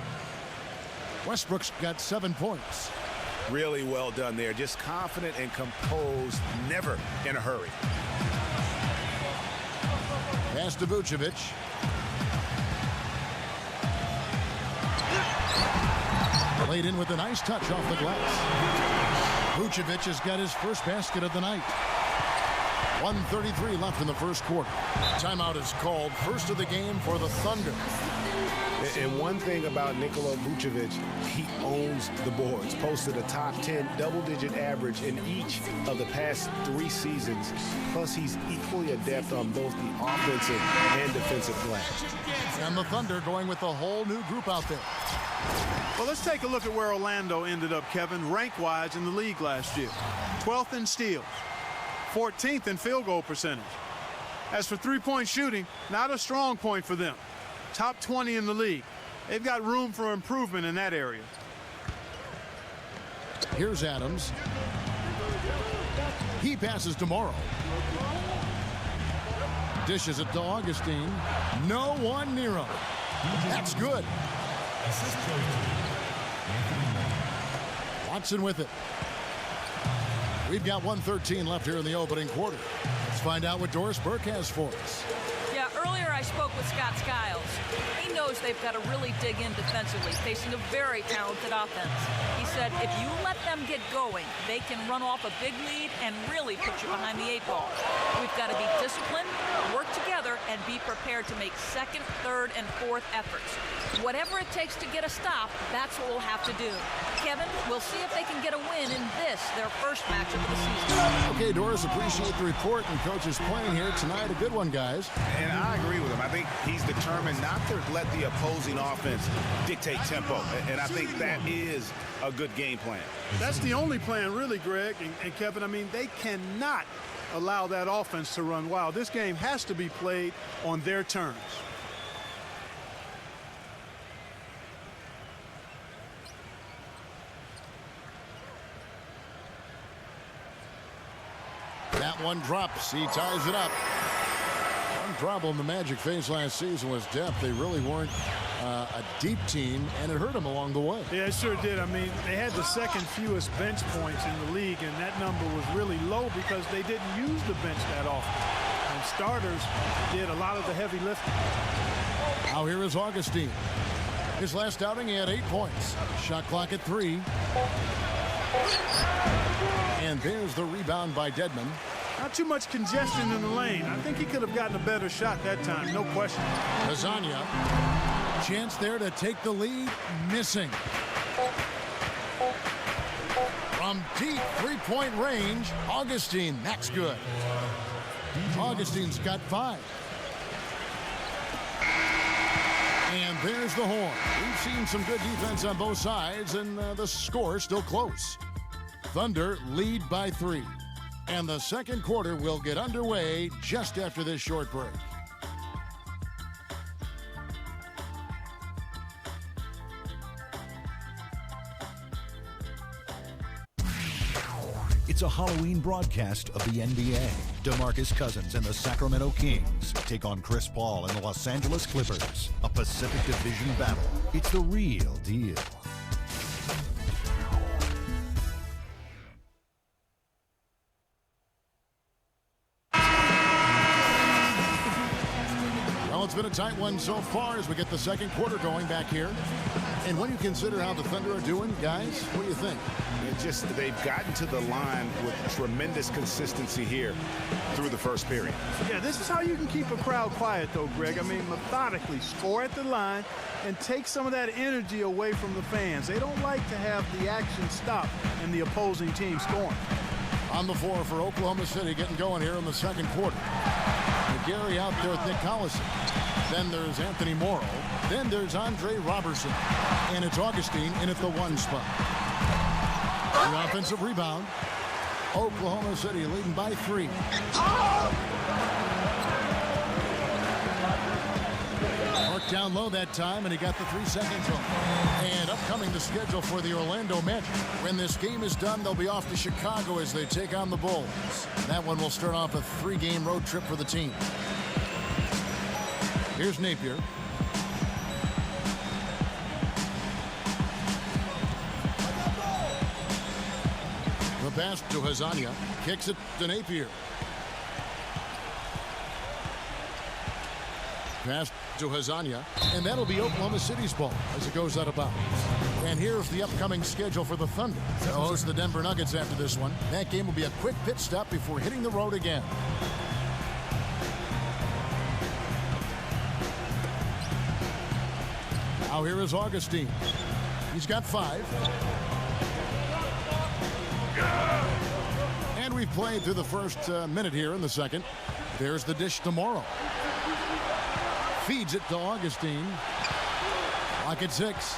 Westbrook's got 7 points. Really well done there. Just confident and composed, never in a hurry. Pass to Vucevic. Laid in with a nice touch off the glass. Vucevic has got his first basket of the night. 1:33 left in the first quarter. Timeout is called. First of the game for the Thunder. And one thing about Nikola Vucevic, he owns the boards. Posted a top 10 double-digit average in each of the past 3 seasons. Plus, he's equally adept on both the offensive and defensive glass. And the Thunder going with a whole new group out there. Well, let's take a look at where Orlando ended up, Kevin, rank-wise in the league last year. 12th in steals, 14th in field goal percentage. As for three-point shooting, not a strong point for them. Top 20 in the league. They've got room for improvement in that area. Here's Adams. He passes to Morrow. Dishes it to Augustine. No one near him. That's good. Watson with it. We've got 1:13 left here in the opening quarter. Let's find out what Doris Burke has for us. Yeah, earlier I spoke with Scott Skiles. He knows they've got to really dig in defensively, facing a very talented offense. He said if you let them get going, they can run off a big lead and really put you behind the 8 ball. We've got to be disciplined, work together, and be prepared to make second, third, and fourth efforts. Whatever it takes to get a stop, that's what we'll have to do. Kevin, we'll see if they can get a win in this, their first matchup of the season. Okay, Doris, appreciate the report and coach's playing here tonight. A good one, guys. And I agree with him. I think he's determined not to let the opposing offense dictate tempo. And I think that is a good game plan. That's the only plan, really, Greg and Kevin. I mean, they cannot allow that offense to run wild. This game has to be played on their terms. That one drops. He ties it up. One problem the Magic faced last season was depth. They really weren't a deep team, and it hurt them along the way. Yeah, it sure did. I mean, they had the second fewest bench points in the league, and that number was really low because they didn't use the bench that often. And starters did a lot of the heavy lifting. Now here is Augustine. His last outing, he had 8 points. Shot clock at 3. And there's the rebound by Dedmon. Not too much congestion in the lane. I think he could have gotten a better shot that time, no question. Lasagna. Chance there to take the lead. Missing. From deep three-point range, Augustine. That's good. Augustine's got 5. And there's the horn. We've seen some good defense on both sides, and the score still close. Thunder lead by 3. And the second quarter will get underway just after this short break. It's a Halloween broadcast of the NBA. DeMarcus Cousins and the Sacramento Kings take on Chris Paul and the Los Angeles Clippers. A Pacific Division battle. It's the real deal. It's been a tight one so far as we get the second quarter going back here. And when you consider how the Thunder are doing, guys, what do you think? They've gotten to the line with tremendous consistency here through the first period. Yeah, this is how you can keep a crowd quiet, though, Greg. I mean, methodically score at the line and take some of that energy away from the fans. They don't like to have the action stop and the opposing team scoring. On the floor for Oklahoma City, getting going here in the second quarter. Gary out there with Nick Collison. Then there's Anthony Morrow. Then there's Andre Robertson. And it's Augustine in at the 1 spot. The offensive rebound. Oklahoma City leading by 3. Down low that time, and he got the 3 seconds off. And upcoming the schedule for the Orlando Magic. When this game is done, they'll be off to Chicago as they take on the Bulls. That one will start off a 3-game road trip for the team. Here's Napier. The pass to Hazania. Kicks it to Napier. Pass to Hazania, and that'll be Oklahoma City's ball as it goes out of bounds. And here's the upcoming schedule for the Thunder. They'll host the Denver Nuggets after this one. That game will be a quick pit stop before hitting the road again. Now here is Augustine. He's got 5. And we've played through the first minute here in the second. There's the dish to Morrow. Feeds it to Augustine. Clock at 6.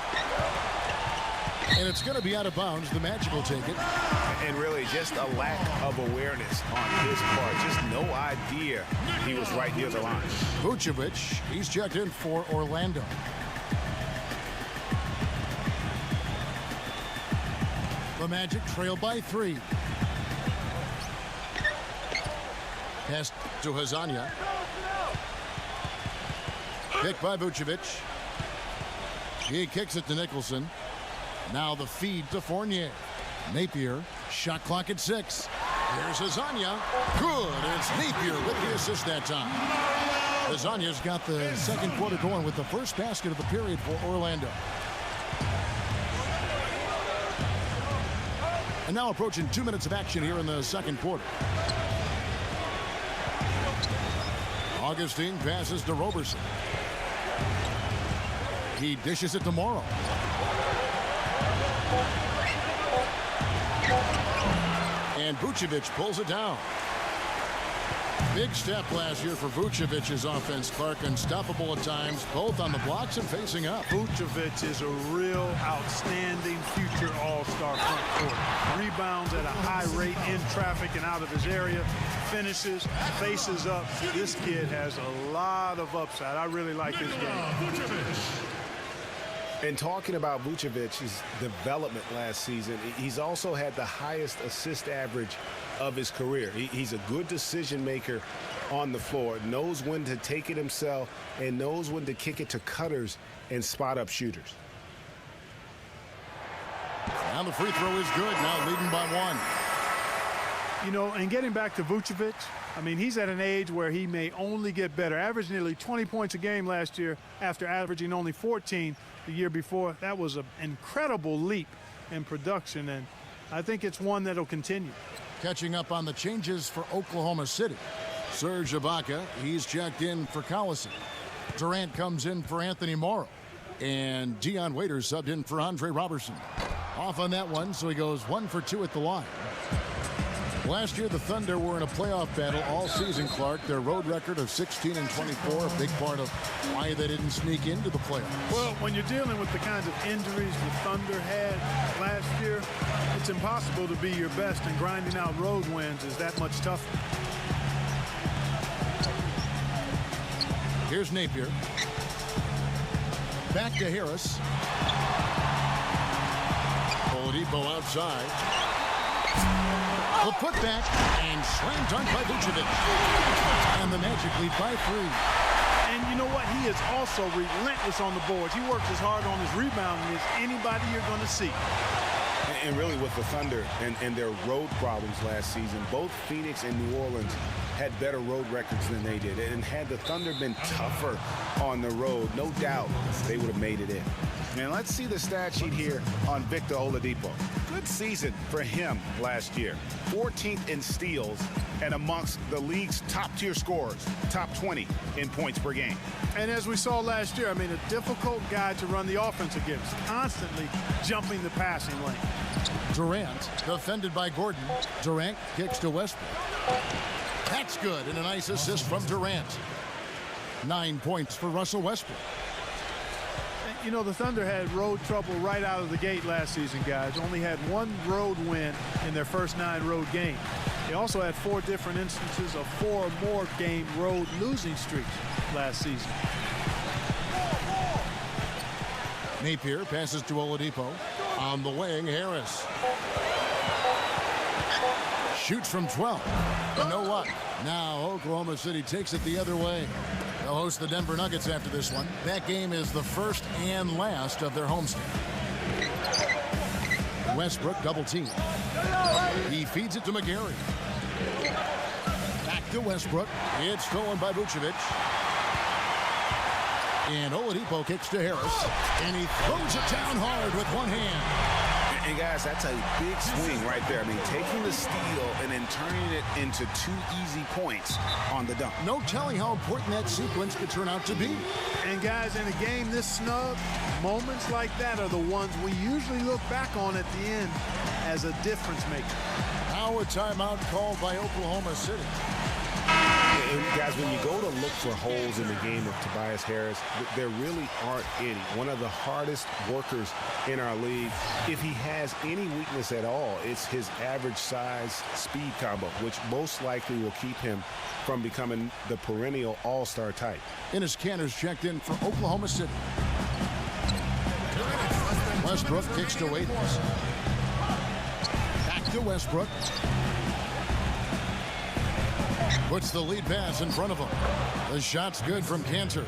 And it's going to be out of bounds. The Magic will take it. And really just a lack of awareness on his part. Just no idea he was right near the line. Vucevic, he's checked in for Orlando. The Magic trail by 3. Pass to Hazania. Kick by Vucevic. He kicks it to Nicholson. Now the feed to Fournier. Napier, shot clock at 6. Here's Hazania. Good. It's Napier with the assist that time. Hazania's got the second quarter going with the first basket of the period for Orlando. And now approaching 2 minutes of action here in the second quarter. Augustine passes to Roberson. He dishes it to Morrow. And Vucevic pulls it down. Big step last year for Vucevic's offense, Clark. Unstoppable at times, both on the blocks and facing up. Vucevic is a real outstanding future all-star front court. Rebounds at a high rate in traffic and out of his area. Finishes, faces up. This kid has a lot of upside. I really like his game. And talking about Vucevic's development last season, he's also had the highest assist average of his career. He's a good decision maker on the floor, knows when to take it himself, and knows when to kick it to cutters and spot up shooters. Now the free throw is good, now leading by 1. You know, and getting back to Vucevic, I mean, he's at an age where he may only get better. Averaged nearly 20 points a game last year after averaging only 14 the year before. That was an incredible leap in production, and I think it's one that'll continue. Catching up on the changes for Oklahoma City. Serge Ibaka, he's checked in for Collison. Durant comes in for Anthony Morrow. And Dion Waiters subbed in for Andre Robertson. Off on that one, so he goes 1 for 2 at the line. Last year, the Thunder were in a playoff battle all season, Clark. Their road record of 16-24, a big part of why they didn't sneak into the playoffs. Well, when you're dealing with the kinds of injuries the Thunder had last year, it's impossible to be your best, and grinding out road wins is that much tougher. Here's Napier. Back to Harris. Oladipo outside. The putback and slam dunk by Vucevic. And the Magic lead by 3. And you know what? He is also relentless on the boards. He works as hard on his rebounding as anybody you're going to see. And really with the Thunder and their road problems last season, both Phoenix and New Orleans had better road records than they did. And had the Thunder been tougher on the road, no doubt they would have made it in. And let's see the stat sheet here on Victor Oladipo. Good season for him last year. 14th in steals and amongst the league's top-tier scorers, top 20 in points per game. And as we saw last year, I mean, a difficult guy to run the offense against, constantly jumping the passing lane. Durant, defended by Gordon. Durant kicks to Westbrook. That's good, and a nice assist from Durant. 9 points for Russell Westbrook. You know, the Thunder had road trouble right out of the gate last season, guys. Only had 1 road win in their first 9 road games. They also had 4 different instances of 4 or more game road losing streaks last season. Napier passes to Oladipo. On the wing, Harris. Shoots from 12. You know what? Now Oklahoma City takes it the other way. They'll host the Denver Nuggets after this one. That game is the first and last of their homestand. Westbrook double team. He feeds it to McGarry. Back to Westbrook. It's stolen by Vucevic. And Oladipo kicks to Harris. And he throws it down hard with one hand. And guys, that's a big swing right there. I mean, taking the steal and then turning it into 2 easy points on the dunk. No telling how important that sequence could turn out to be. And guys, in a game this snug, moments like that are the ones we usually look back on at the end as a difference maker. Now a timeout called by Oklahoma City. And guys, when you go to look for holes in the game of Tobias Harris, there really aren't any. One of the hardest workers in our league. If he has any weakness at all, it's his average size speed combo, which most likely will keep him from becoming the perennial all-star type. Enes Kanter's checked in for Oklahoma City. Westbrook kicks to Waiters. Back to Westbrook. Puts the lead pass in front of him. The shot's good from Kanter.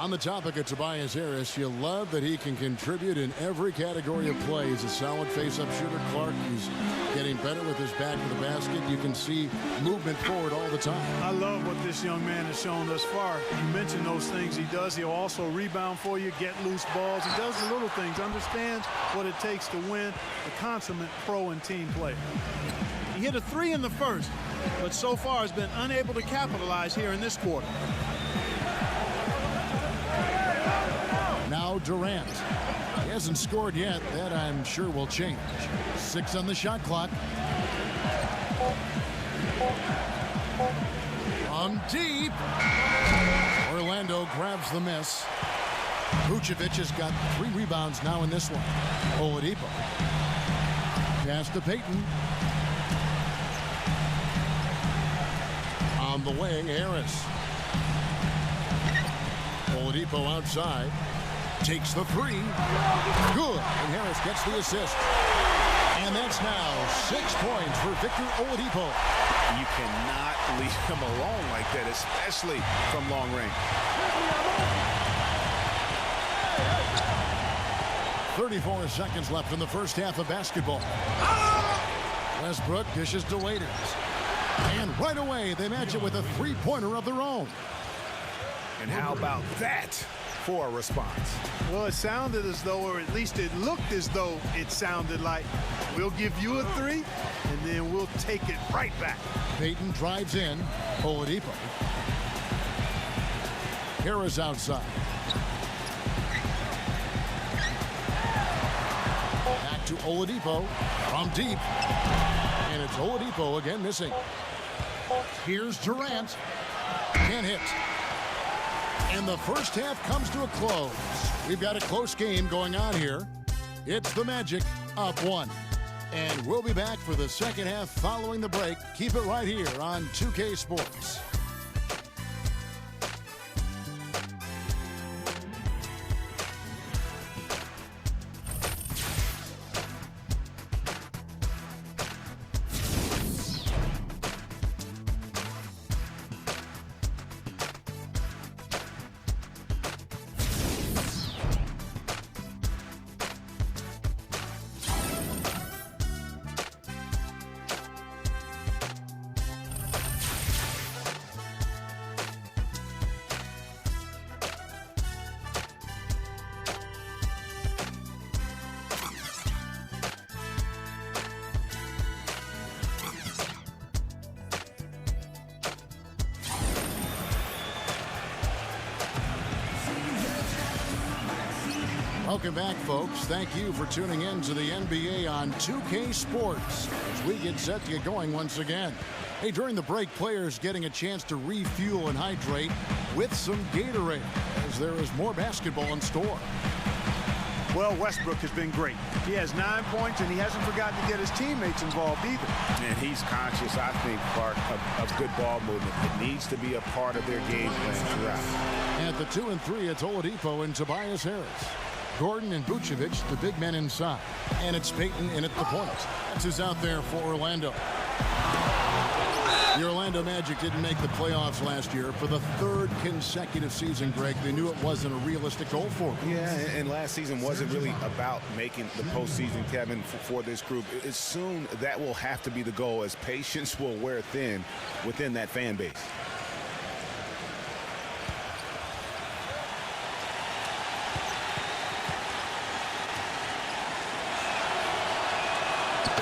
On the topic of Tobias Harris, you love that he can contribute in every category of play. He's a solid face-up shooter. Clark, he's getting better with his back to the basket. You can see movement forward all the time. I love what this young man has shown thus far. You mentioned those things he does. He'll also rebound for you, get loose balls. He does the little things, understands what it takes to win, a consummate pro and team player. He hit a 3 in the first, but so far has been unable to capitalize here in this quarter. Now Durant. He hasn't scored yet. That I'm sure will change. 6 on the shot clock. From deep. Orlando grabs the miss. Vucevic has got 3 rebounds now in this one. Oladipo. Pass to Payton. On the wing, Harris. Oladipo outside. Takes the 3. Good. And Harris gets the assist. And that's now 6 points for Victor Oladipo. You cannot leave him alone like that, especially from long range. 34 seconds left in the first half of basketball. Westbrook dishes to Waiters. And right away, they match it with a 3-pointer of their own. And how about that for a response? Well, it sounded as though, or at least it looked as though it sounded like, we'll give you a 3, and then we'll take it right back. Payton drives in. Oladipo. Harris outside. Back to Oladipo from deep. And it's Oladipo again missing. Here's Durant. Can't hit. And the first half comes to a close. We've got a close game going on here. It's the Magic up 1. And we'll be back for the second half following the break. Keep it right here on 2K Sports. Welcome back, folks. Thank you for tuning in to the NBA on 2K Sports as we get set to get going once again. Hey, during the break, players getting a chance to refuel and hydrate with some Gatorade as there is more basketball in store. Well, Westbrook has been great. He has 9 points, and he hasn't forgotten to get his teammates involved either. And he's conscious, I think, Clark, of good ball movement. It needs to be a part of their game plan throughout. At the 2 and 3, it's Oladipo and Tobias Harris. Gordon and Vucevic, the big men inside. And it's Payton in at the point. That's who's out there for Orlando. The Orlando Magic didn't make the playoffs last year for the 3rd consecutive season, Greg. They knew it wasn't a realistic goal for them. Yeah, and last season wasn't really about making the postseason, Kevin, for this group. It's soon that will have to be the goal, as patience will wear thin within that fan base.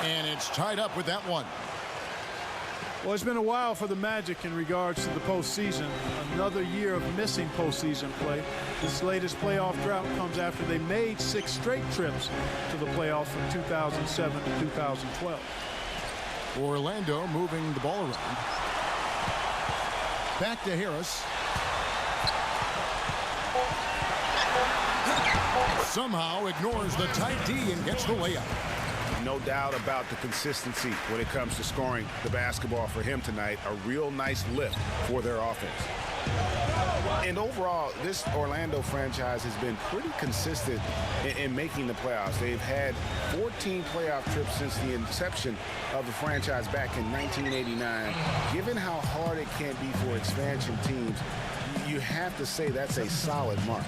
And it's tied up with that one. Well, it's been a while for the Magic in regards to the postseason. Another year of missing postseason play. This latest playoff drought comes after they made 6 straight trips to the playoffs from 2007 to 2012. Orlando moving the ball around. Back to Harris. Somehow ignores the tight D and gets the layup. No doubt about the consistency when it comes to scoring the basketball for him tonight. A real nice lift for their offense. And overall, this Orlando franchise has been pretty consistent in making the playoffs. They've had 14 playoff trips since the inception of the franchise back in 1989. Given how hard it can be for expansion teams, you have to say that's a solid mark.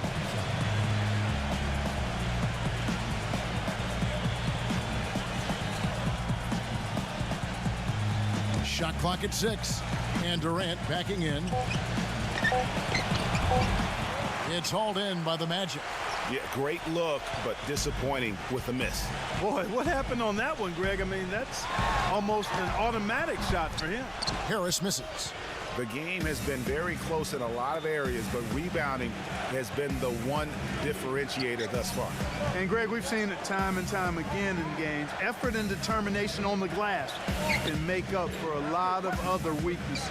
Shot clock at 6. And Durant backing in. It's hauled in by the Magic. Yeah, great look, but disappointing with a miss. Boy, what happened on that one, Greg? I mean, that's almost an automatic shot for him. Harris misses. The game has been very close in a lot of areas, but rebounding has been the one differentiator thus far. And, Greg, we've seen it time and time again in games. Effort and determination on the glass can make up for a lot of other weaknesses.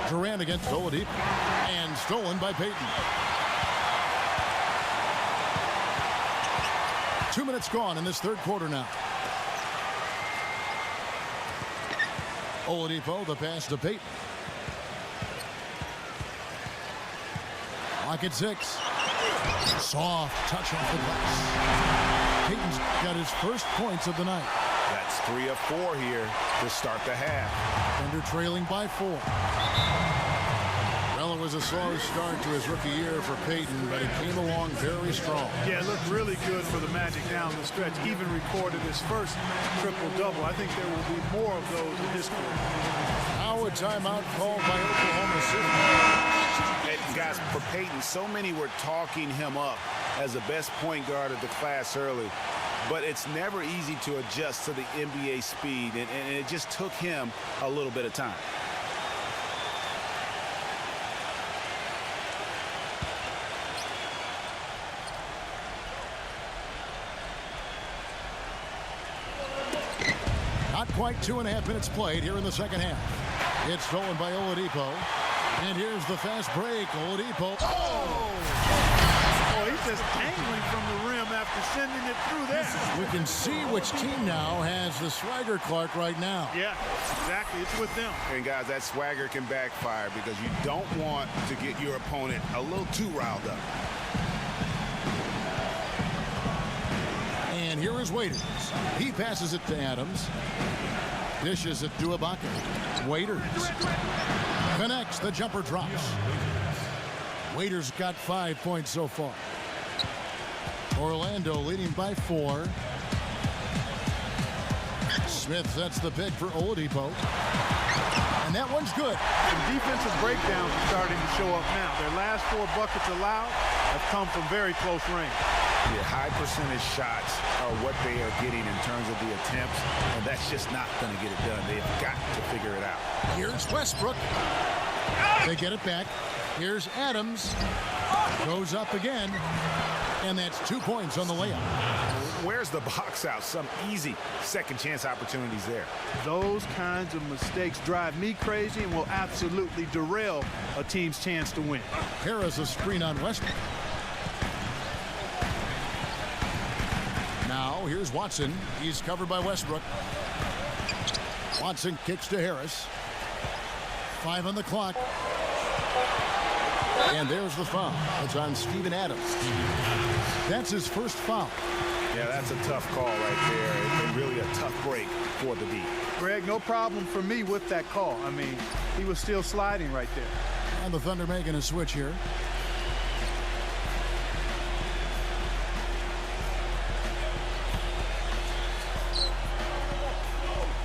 Durant against Oladipo. And stolen by Payton. 2 minutes gone in this 3rd quarter now. Oladipo, the pass to Payton. Clock at 6. Soft touch off the glass. Payton's got his first points of the night. That's 3 of 4 here to start the half. Thunder trailing by 4. Well, it was a slow start to his rookie year for Payton, but it came along very strong. Yeah, it looked really good for the Magic down the stretch. Even recorded his first triple-double. I think there will be more of those in his career. Now a timeout called by Oklahoma City. And guys, for Payton, so many were talking him up as the best point guard of the class early. But it's never easy to adjust to the NBA speed, and it just took him a little bit of time. Not quite 2.5 minutes played here in the second half. It's stolen by Oladipo. And here's the fast break. Oladipo. Oh! Oh, he's just dangling from the rim after sending it through there. We can see which team now has the swagger, Clark, right now. Yeah, exactly. It's with them. And, guys, that swagger can backfire because you don't want to get your opponent a little too riled up. And here is Waiters. He passes it to Adams. Dishes it to Ibaka. Waiters connects. The jumper drops. Waiters got 5 points so far. Orlando leading by 4. Smith sets the pick for Oladipo. And that one's good. Some defensive breakdowns are starting to show up now. Their last 4 buckets allowed have come from very close range. Yeah, high percentage shots are what they are getting in terms of the attempts, and that's just not going to get it done. They've got to figure it out. Here's Westbrook. They get it back. Here's Adams. Goes up again. And that's 2 points on the layup. Where's the box out? Some easy second chance opportunities there. Those kinds of mistakes drive me crazy and will absolutely derail a team's chance to win. Harris a screen on Westbrook. Now here's Watson. He's covered by Westbrook. Watson kicks to Harris. 5 on the clock. And there's the foul. It's on Steven Adams. That's his first foul. Yeah, that's a tough call right there, and really a tough break for the D. Greg, no problem for me with that call. I mean, he was still sliding right there. And the Thunder making a switch here.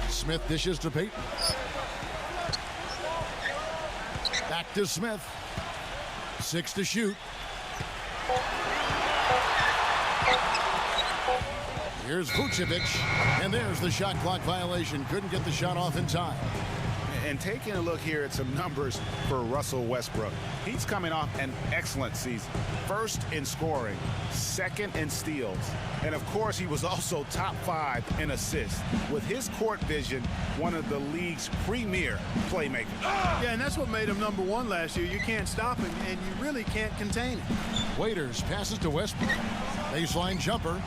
Smith dishes to Payton. Back to Smith. 6 to shoot. Here's Vucevic, and there's the shot clock violation. Couldn't get the shot off in time. And taking a look here at some numbers for Russell Westbrook. He's coming off an excellent season. First in scoring, second in steals, and of course he was also top 5 in assists. With his court vision, one of the league's premier playmakers. Yeah, and that's what made him number 1 last year. You can't stop him, and you really can't contain him. Waiters passes to Westbrook. Baseline jumper.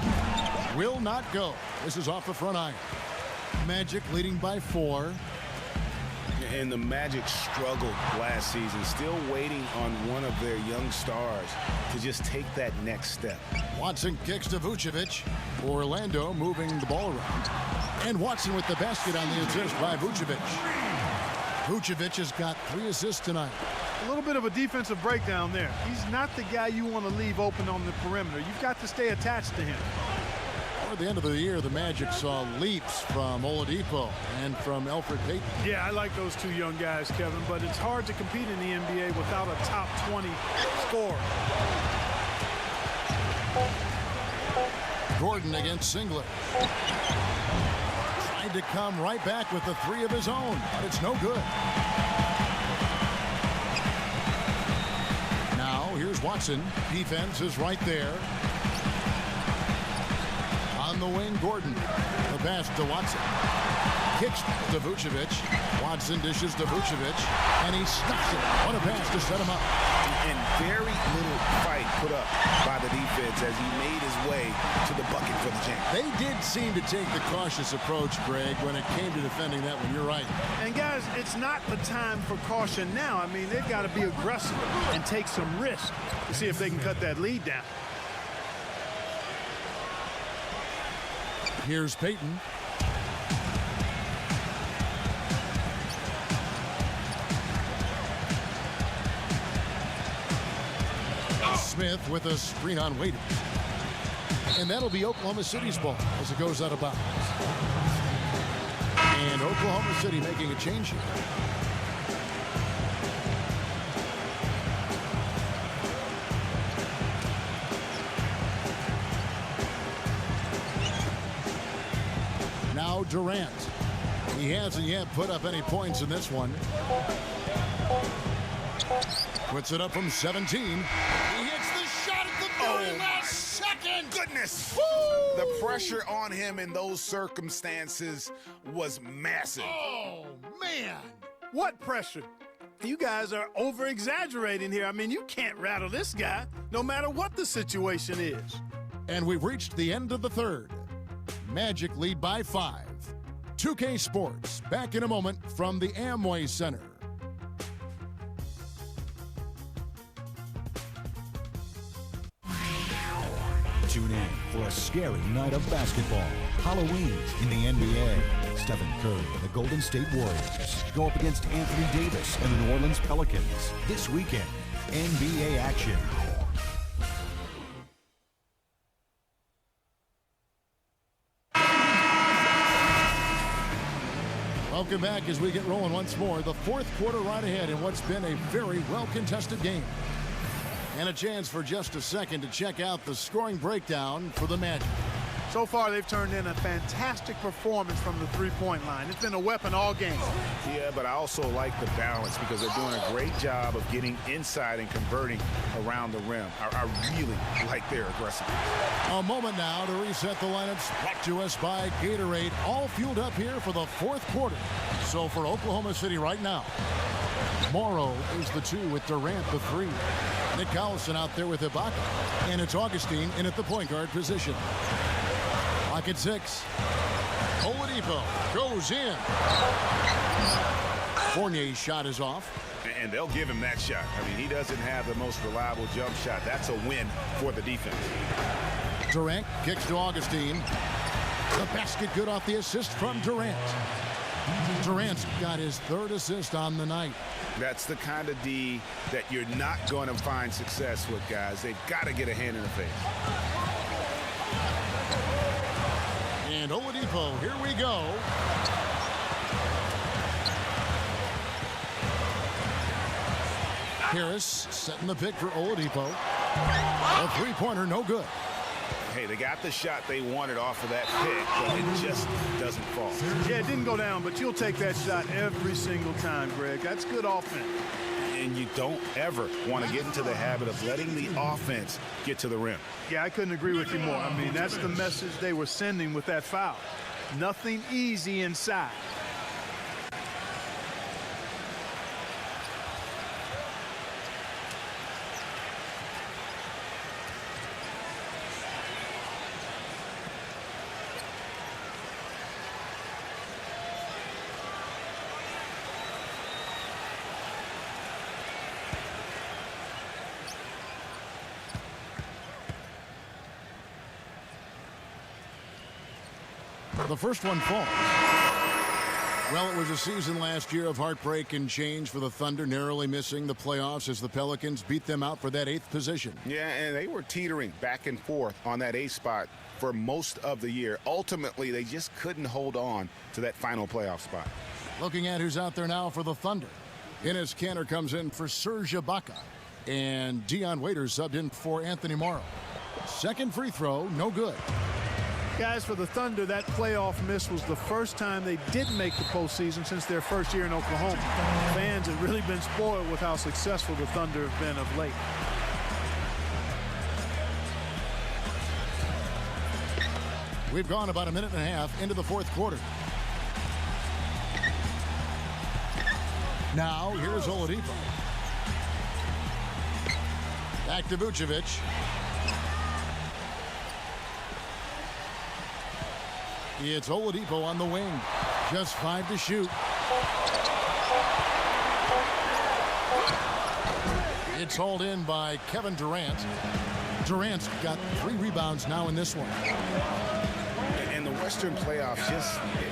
Will not go. This is off the front iron. Magic leading by 4. And the Magic struggled last season, still waiting on one of their young stars to just take that next step. Watson kicks to Vucevic. Orlando moving the ball around. And Watson with the basket on the assist by Vucevic. Vucevic has got 3 assists tonight. A little bit of a defensive breakdown there. He's not the guy you want to leave open on the perimeter. You've got to stay attached to him. Toward the end of the year, the Magic saw leaps from Oladipo and from Elfrid Payton. Yeah, I like those 2 young guys, Kevin, but it's hard to compete in the NBA without a top 20 scorer. Gordon against Singler. Tried to come right back with the 3 of his own, but it's no good. Now, here's Watson. Defense is right there. On the wing, Gordon. The pass to Watson. Kicks to Vucevic. Watson dishes to Vucevic, and he stuffs it. What a pass to set him up. And very little fight put up by the defense as he made his way to the bucket for the jam. They did seem to take the cautious approach, Greg, when it came to defending that one. You're right. And guys, it's not the time for caution now. I mean, they've got to be aggressive and take some risk to see if they can cut that lead down. Here's Payton. Smith with a screen on Waiters. And that'll be Oklahoma City's ball as it goes out of bounds. And Oklahoma City making a change here. Now Durant. He hasn't yet put up any points in this one. Puts it up from 17. He hits the shot at the very last second. Goodness. Woo! The pressure on him in those circumstances was massive. Oh, man. What pressure? You guys are over-exaggerating here. I mean, you can't rattle this guy, no matter what the situation is. And we've reached the end of the third. Magic lead by 5. 2K Sports, back in a moment from the Amway Center. Tune in for a scary night of basketball. Halloween in the NBA. Stephen Curry and the Golden State Warriors go up against Anthony Davis and the New Orleans Pelicans. This weekend, NBA action. Welcome back as we get rolling once more. The fourth quarter right ahead in what's been a very well-contested game. And a chance for just a second to check out the scoring breakdown for the Magic. So far, they've turned in a fantastic performance from the three-point line. It's been a weapon all game. Yeah, but I also like the balance because they're doing a great job of getting inside and converting around the rim. I really like their aggressiveness. A moment now to reset the lineups. Brought to us by Gatorade. All fueled up here for the fourth quarter. So for Oklahoma City right now, Morrow is the 2 with Durant the 3. Nick Collison out there with Ibaka. And it's Augustine in at the point guard position. Lock at 6. Oladipo goes in. Fournier's shot is off. And they'll give him that shot. I mean, he doesn't have the most reliable jump shot. That's a win for the defense. Durant kicks to Augustine. The basket good off the assist from Durant. Durant's got his 3rd assist on the night. That's the kind of D that you're not going to find success with, guys. They've got to get a hand in the face. And Oladipo, here we go. Harris setting the pick for Oladipo. A three-pointer, no good. Hey, they got the shot they wanted off of that pick, but it just doesn't fall. Yeah, it didn't go down, but you'll take that shot every single time, Greg. That's good offense. And you don't ever want to get into the habit of letting the offense get to the rim. Yeah, I couldn't agree with you more. I mean, that's the message they were sending with that foul. Nothing easy inside. The first one falls. Well, it was a season last year of heartbreak and change for the Thunder, narrowly missing the playoffs as the Pelicans beat them out for that 8th position. Yeah, and they were teetering back and forth on that 8th spot for most of the year. Ultimately, they just couldn't hold on to that final playoff spot. Looking at who's out there now for the Thunder. Enes Kanter comes in for Serge Ibaka. And Dion Waiters subbed in for Anthony Morrow. Second free throw, no good. Guys, for the Thunder, that playoff miss was the first time they didn't make the postseason since their first year in Oklahoma. Fans have really been spoiled with how successful the Thunder have been of late. We've gone about a minute and a half into the fourth quarter. Now, here's Oladipo. Back to Vucevic. It's Oladipo on the wing. Just 5 to shoot. It's hauled in by Kevin Durant. Durant's got 3 rebounds now in this one. And the Western playoffs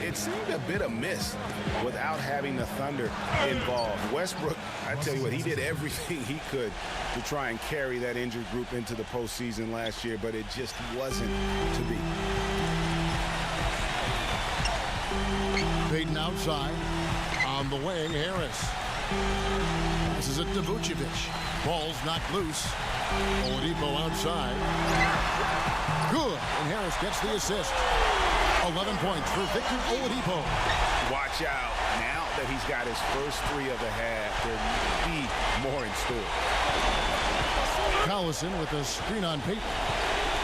it seemed a bit amiss without having the Thunder involved. Westbrook, I tell you what, he did everything he could to try and carry that injured group into the postseason last year, but it just wasn't to be. Payton outside. On the wing, Harris. Passes it to Vucevic. Ball's knocked loose. Oladipo outside. Good. And Harris gets the assist. 11 points for Victor Oladipo. Watch out. Now that he's got his first 3 of the half, there may be more in store. Collison with a screen on Payton.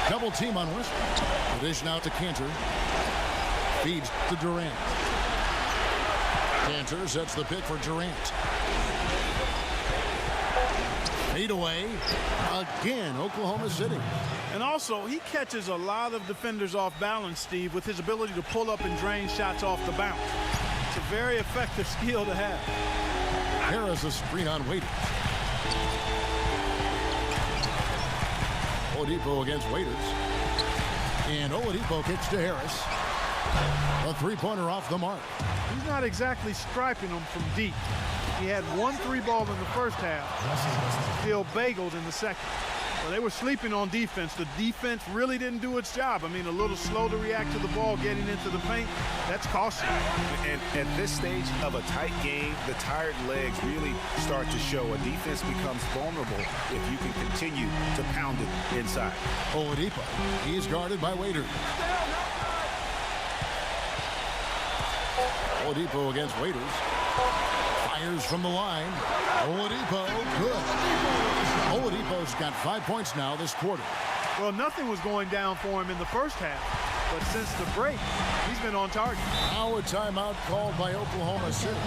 Double team on Westbrook. The dish now to Kanter. Feeds to Durant. Kanter sets the pick for Durant. Fade away. Again, Oklahoma City. And also, he catches a lot of defenders off balance, Steve, with his ability to pull up and drain shots off the bounce. It's a very effective skill to have. Harris a screen on Waiters. Oladipo against Waiters. And Oladipo kicks to Harris. A three-pointer off the mark. He's not exactly striping them from deep. He had 1 3 ball in the first half. Still bageled in the second. Well, they were sleeping on defense. The defense really didn't do its job. I mean, a little slow to react to the ball getting into the paint. That's costly. And at this stage of a tight game, the tired legs really start to show. A defense becomes vulnerable if you can continue to pound it inside. Oladipo, he's guarded by Waiters. Oladipo against Waiters. Fires from the line. Oladipo, good. Oladipo's got 5 points now this quarter. Well, nothing was going down for him in the first half, but since the break, he's been on target. Now a timeout called by Oklahoma City.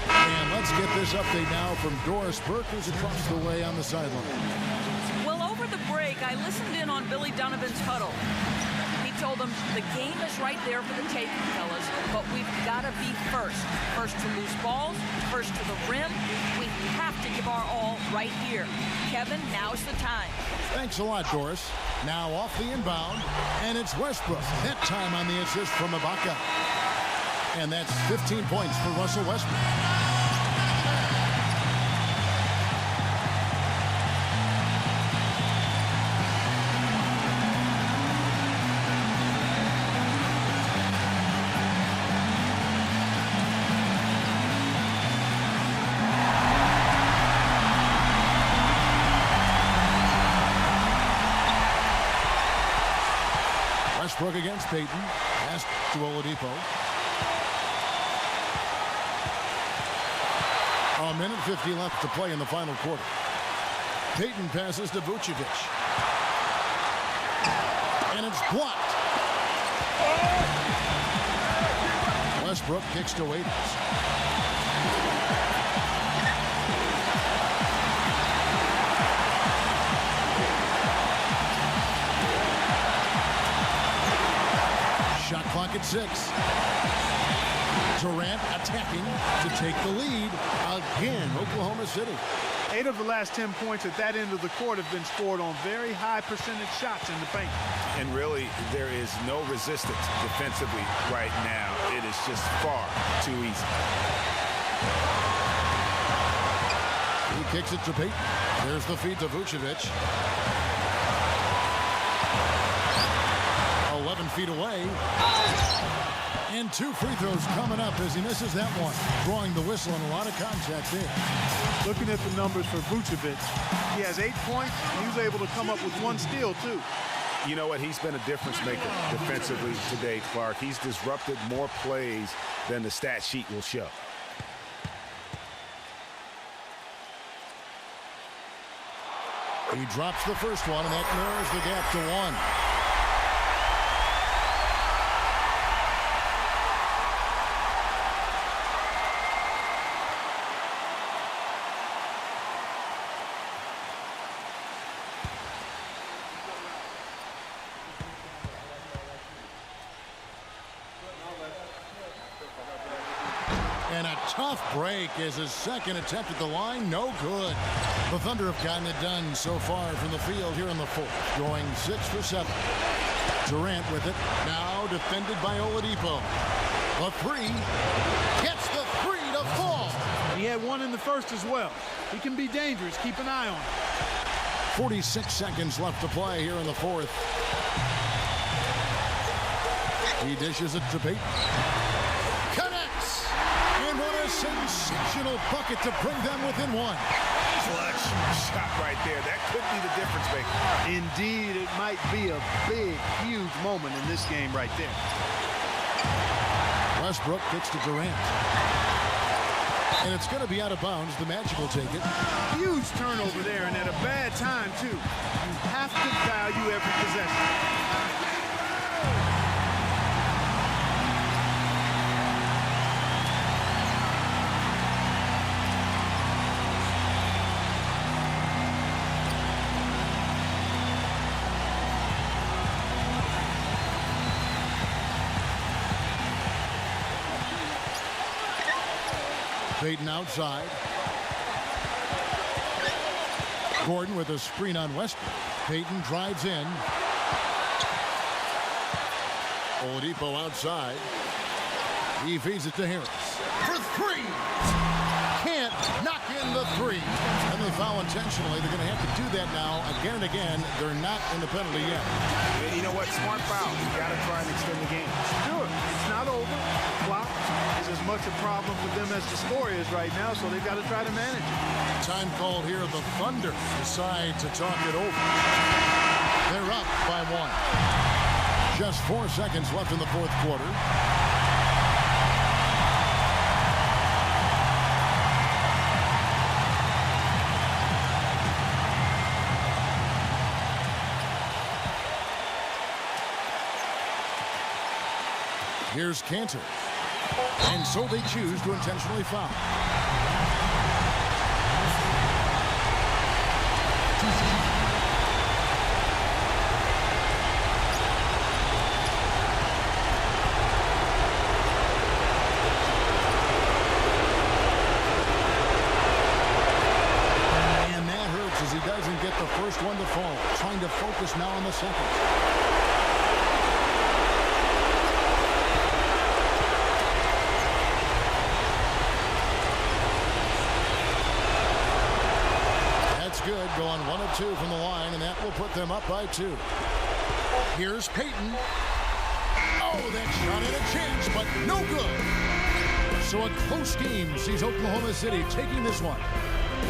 And let's get this update now from Doris Burke, who's across the way on the sideline. Well, over the break, I listened in on Billy Donovan's huddle. He told them the game is right there for the taking, fellas, but we've got to be first. First to lose balls, first to the rim. We have to give our all right here. Kevin, now's the time. Thanks a lot, Doris. Now off the inbound, and it's Westbrook. That time on the assist from Ibaka. And that's 15 points for Russell Westbrook. Westbrook against Payton. Pass to Oladipo. A minute 50 left to play in the final quarter. Payton passes to Vucevic. And it's blocked. Westbrook kicks to Waiters. Shot clock at 6. Durant attacking to take the lead again. Oklahoma City. 8 of the last 10 points at that end of the court have been scored on very high percentage shots in the paint. And really, there is no resistance defensively right now. It is just far too easy. He kicks it to Payton. There's the feed to Vucevic. 11 feet away. And 2 free throws coming up as he misses that one. Drawing the whistle and a lot of contact there. Looking at the numbers for Vucevic, he has 8 points. He was able to come up with 1 steal, too. You know what? He's been a difference maker defensively today, Clark. He's disrupted more plays than the stat sheet will show. He drops the first one, and that narrows the gap to 1. And a tough break as his second attempt at the line, no good. The Thunder have gotten it done so far from the field here in the fourth, going 6 for 7. Durant with it, now defended by Oladipo. The 3, gets the 3 to fall. He had 1 in the first as well. He can be dangerous. Keep an eye on him. 46 seconds left to play here in the fourth. He dishes it to Payton. Connects! And what a sensational bucket to bring them within 1. Clutch shot right there. That could be the difference maker. Indeed, it might be a big, huge moment in this game right there. Westbrook kicks to Durant. And it's going to be out of bounds. The Magic will take it. Huge turnover there, and at a bad time, too. You have to value every possession. Payton outside. Gordon with a screen on Westbrook. Payton drives in. Oladipo outside. He feeds it to Harris for three. Can't knock in the three. And they foul intentionally. They're going to have to do that now again and again. They're not in the penalty yet. You know what? Smart foul. You got to try and extend the game. Do it. It's not over. The clock is as much a problem for them as the score is right now, so they've got to try to manage it. Time called here. The Thunder decide to talk it over. They're up by one. Just 4 seconds left in the fourth quarter. Here's Cantor. And so they choose to intentionally foul. And that hurts as he doesn't get the first one to fall. Trying to focus now on the second. Good, going 1 of 2 from the line, and that will put them up by 2. Here's Payton. Oh, that shot had a chance, but no good. So a close game sees Oklahoma City taking this one.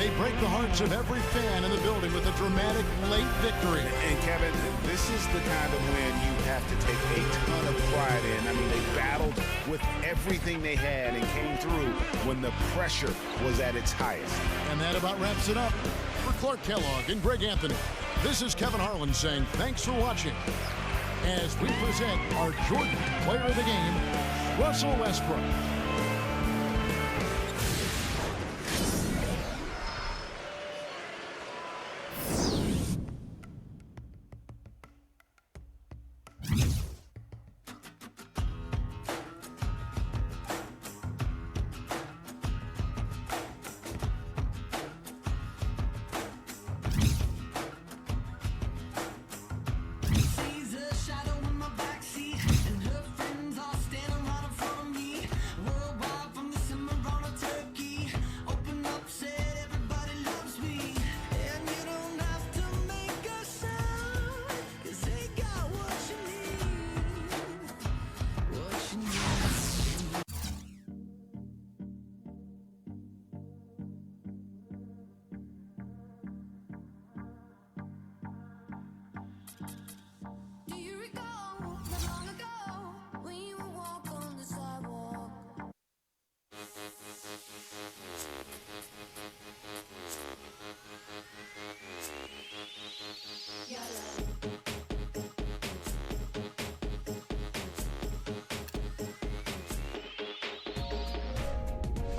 They break the hearts of every fan in the building with a dramatic late victory. And Kevin, this is the kind of win you have to take a ton of pride in. I mean, they battled with everything they had and came through when the pressure was at its highest. And that about wraps it up. For Clark Kellogg and Greg Anthony, this is Kevin Harlan saying thanks for watching as we present our Jordan Player of the Game, Russell Westbrook.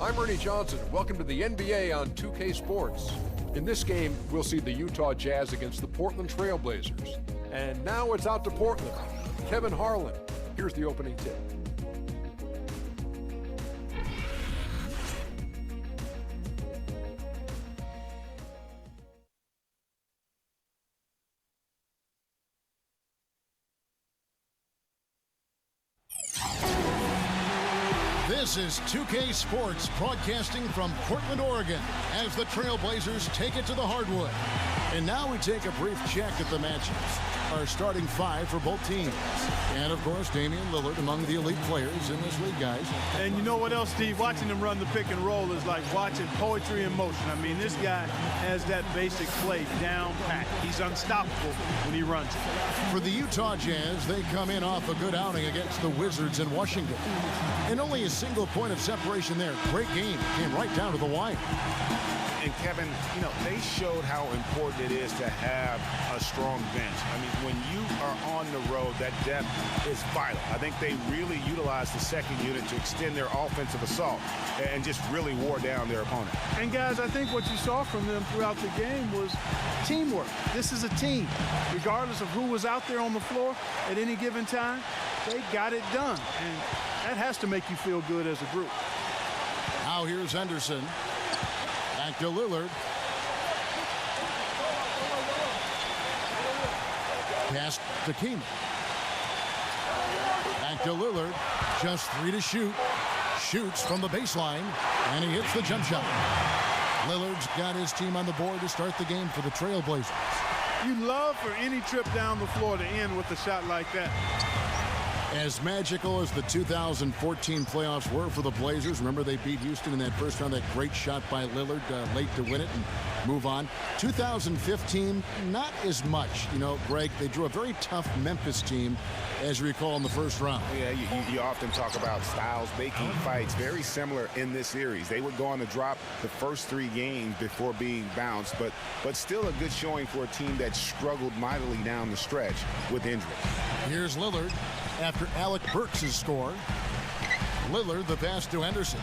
I'm Ernie Johnson. Welcome to the NBA on 2K Sports. In this game, we'll see the Utah Jazz against the Portland Trailblazers. And now it's out to Portland. Kevin Harlan. Here's the opening tip. This is 2K Sports broadcasting from Portland, Oregon, as the Trailblazers take it to the hardwood. And now we take a brief check at the matchups. Our starting five for both teams. And, of course, Damian Lillard among the elite players in this league, guys. And you know what else, Steve? Watching him run the pick and roll is like watching poetry in motion. I mean, this guy has that basic play down pat. He's unstoppable when he runs it. For the Utah Jazz, they come in off a good outing against the Wizards in Washington. And only a single point of separation there. Great game. Came right down to the wire. And Kevin, you know, they showed how important it is to have a strong bench. I mean, when you are on the road, that depth is vital. I think they really utilized the second unit to extend their offensive assault and just really wore down their opponent. And guys, I think what you saw from them throughout the game was teamwork. This is a team. Regardless of who was out there on the floor at any given time, they got it done. And that has to make you feel good as a group. Now here's Henderson. Back to Lillard. Pass to Keeman. Back to Lillard. Just 3 to shoot. Shoots from the baseline, and he hits the jump shot. Lillard's got his team on the board to start the game for the Trailblazers. You love for any trip down the floor to end with a shot like that. As magical as the 2014 playoffs were for the Blazers, remember they beat Houston in that first round, that great shot by Lillard late to win it and move on. 2015, not as much. You know, Greg, they drew a very tough Memphis team, as you recall, in the first round. Yeah, you often talk about styles making fights. Very similar in this series. They would go on to drop the first 3 games before being bounced, but still a good showing for a team that struggled mightily down the stretch with injury. Here's Lillard after Alec Burks' score. Lillard, the pass to Henderson.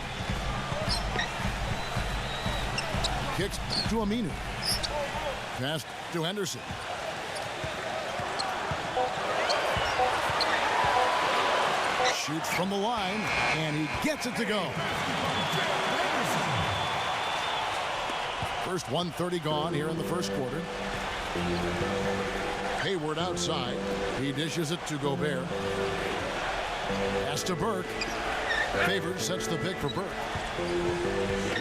Kicks to Aminu. Pass to Henderson. Shoots from the line, and he gets it to go. First 1:30 gone here in the first quarter. Hayward outside. He dishes it to Gobert. Pass to Burke. Favors sets the pick for Burke.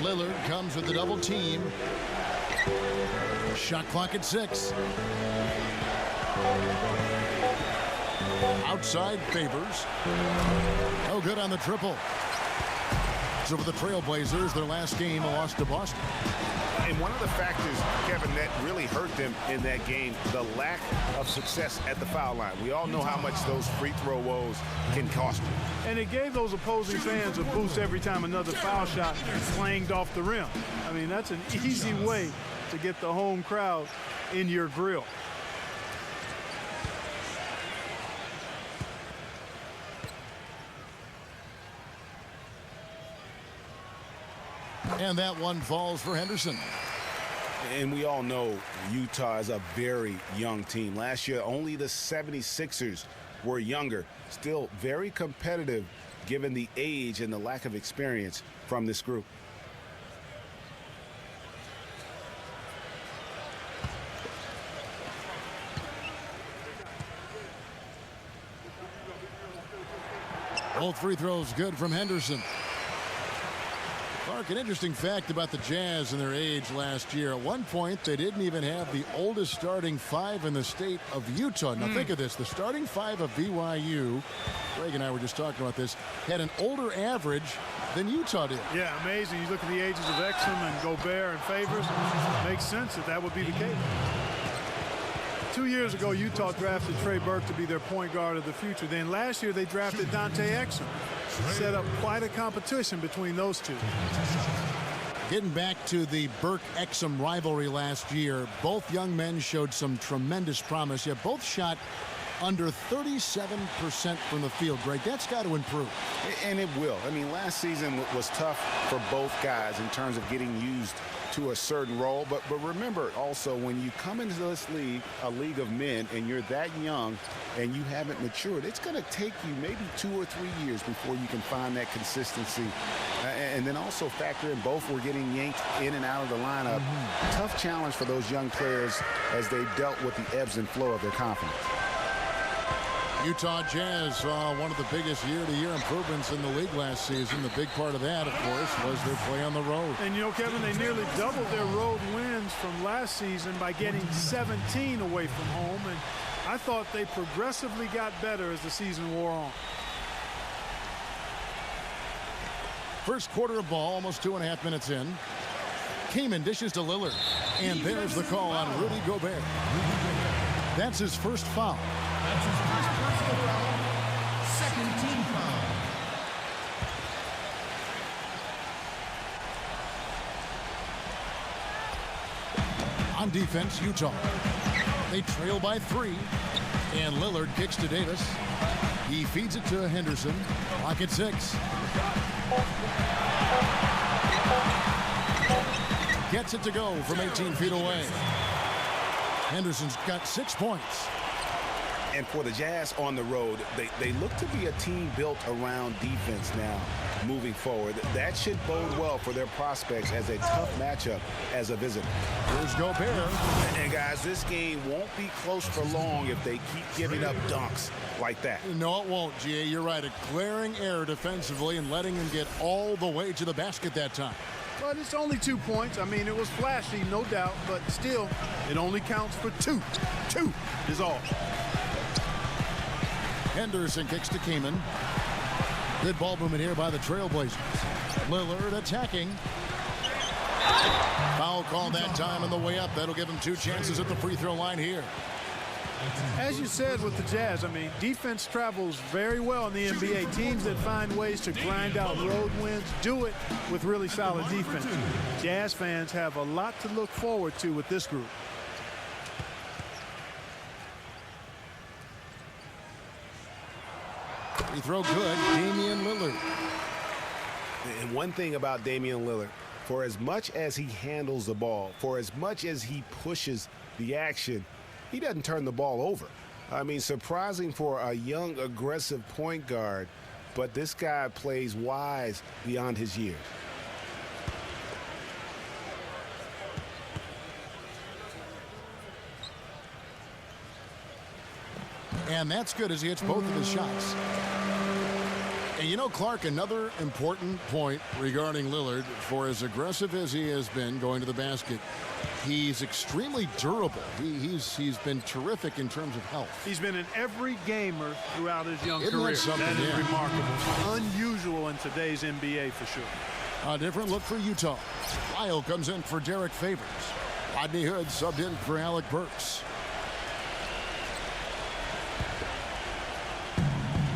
Lillard comes with the double team. Shot clock at 6. Outside Favors. No good on the triple. So for the Trailblazers, their last game, a loss to Boston. And one of the factors, Kevin, that really hurt them in that game, the lack of success at the foul line. We all know how much those free throw woes can cost you. And it gave those opposing fans a boost every time another foul shot clanged off the rim. I mean, that's an easy way to get the home crowd in your grill. And that one falls for Henderson. And we all know Utah is a very young team. Last year, only the 76ers were younger. Still very competitive given the age and the lack of experience from this group. Both free throws good from Henderson. Clark, an interesting fact about the Jazz and their age last year. At one point, they didn't even have the oldest starting 5 in the state of Utah. Now think of this. The starting 5 of BYU, Greg and I were just talking about this, had an older average than Utah did. Yeah, amazing. You look at the ages of Exum and Gobert and Favors. It makes sense that would be the case. 2 years ago, Utah drafted Trey Burke to be their point guard of the future. Then last year, they drafted Dante Exum. Set up quite a competition between those two. Getting back to the Burke-Exum rivalry last year, both young men showed some tremendous promise, yet both shot under 37% from the field. Greg, that's got to improve. And it will. I mean, last season was tough for both guys in terms of getting used to a certain role. But remember also, when you come into this league, a league of men, and you're that young and you haven't matured, it's going to take you maybe 2 or 3 years before you can find that consistency. And then also factor in both were getting yanked in and out of the lineup. Tough challenge for those young players as they dealt with the ebbs and flow of their confidence. Utah Jazz saw one of the biggest year-to-year improvements in the league last season. The big part of that, of course, was their play on the road. And, you know, Kevin, they nearly doubled their road wins from last season by getting 17 away from home. And I thought they progressively got better as the season wore on. First quarter of ball, almost 2.5 minutes in. Kaman dishes to Lillard. And there's the call on Rudy Gobert. That's his first foul. That's his first personal foul. Second team foul. On defense, Utah. They trail by 3. And Lillard kicks to Davis. He feeds it to Henderson. Clock at 6. Gets it to go from 18 feet away. Henderson's got 6 points. And for the Jazz on the road, they look to be a team built around defense now moving forward. That should bode well for their prospects as a tough matchup as a visitor. Here's Gobert. And guys, this game won't be close for long if they keep giving up dunks like that. No, it won't, G.A. You're right. A glaring error defensively and letting him get all the way to the basket that time. But it's only 2 points. I mean, it was flashy, no doubt, but still, it only counts for 2. 2 is all. Henderson kicks to Kaman. Good ball movement here by the Trailblazers. Lillard attacking. Foul call that time on the way up. That'll give him 2 chances at the free throw line here. As you said with the Jazz, I mean, defense travels very well in the NBA. Teams that find ways to grind out road wins do it with really solid defense. Jazz fans have a lot to look forward to with this group. Free throw good. Damian Lillard. And one thing about Damian Lillard, for as much as he handles the ball, for as much as he pushes the action, he doesn't turn the ball over. I mean, surprising for a young, aggressive point guard, but this guy plays wise beyond his years. And that's good as he hits both of his shots. And you know, Clark, another important point regarding Lillard, for as aggressive as he has been going to the basket, he's extremely durable. He's been terrific in terms of health. He's been an every gamer throughout his young Isn't career. that That is remarkable. Unusual in today's NBA for sure. A different look for Utah. Lyle comes in for Derek Favors. Rodney Hood subbed in for Alec Burks.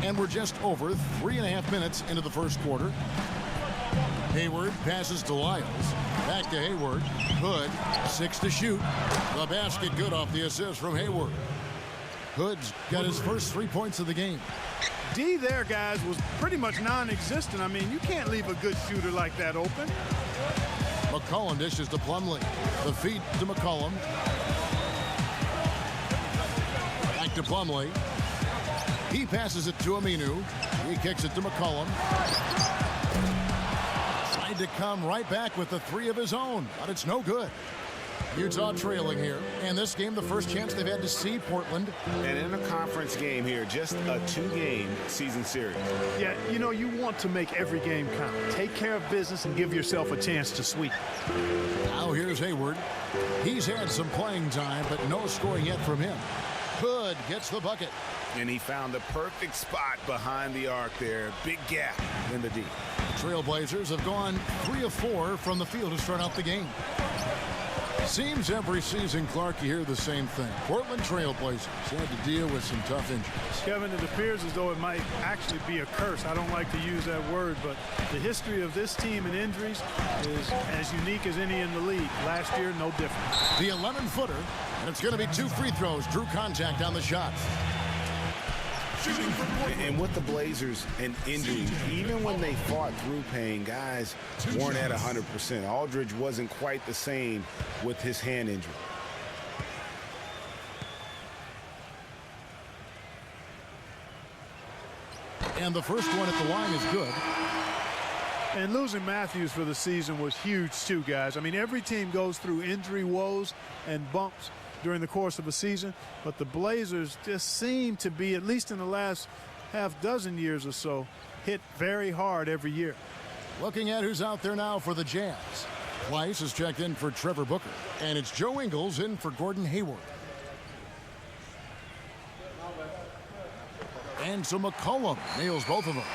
And we're just over 3.5 minutes into the first quarter. Hayward passes to Lyles. Back to Hayward. Hood, 6 to shoot. The basket good off the assist from Hayward. Hood's got his first 3 points of the game. D there, guys, was pretty much non-existent. I mean, you can't leave a good shooter like that open. McCollum dishes to Plumlee. The feed to McCollum. Back to Plumlee. He passes it to Aminu. He kicks it to McCollum. Tried to come right back with the 3 of his own, but it's no good. Utah trailing here. And this game, the first chance they've had to see Portland. And in a conference game here, just a 2-game season series. Yeah, you know, you want to make every game count. Take care of business and give yourself a chance to sweep. Now here's Hayward. He's had some playing time, but no scoring yet from him. Hood gets the bucket. And he found the perfect spot behind the arc there. Big gap in the D. Trailblazers have gone 3 of 4 from the field to start out the game. Seems every season, Clark, you hear the same thing. Portland Trailblazers had to deal with some tough injuries. Kevin, it appears as though it might actually be a curse. I don't like to use that word, but the history of this team and injuries is as unique as any in the league. Last year, no different. The 11-footer, and it's going to be 2 free throws. Drew contact on the shot. And with the Blazers and injuries, even when they fought through pain, guys weren't at 100%. Aldridge wasn't quite the same with his hand injury. And the first one at the line is good. And losing Matthews for the season was huge too, guys. I mean, every team goes through injury woes and bumps during the course of a season, but the Blazers just seem to be, at least in the last half dozen years or so, hit very hard every year. Looking at who's out there now for the Jazz. Weiss is checked in for Trevor Booker, and it's Joe Ingles in for Gordon Hayward. And so McCollum nails both of them.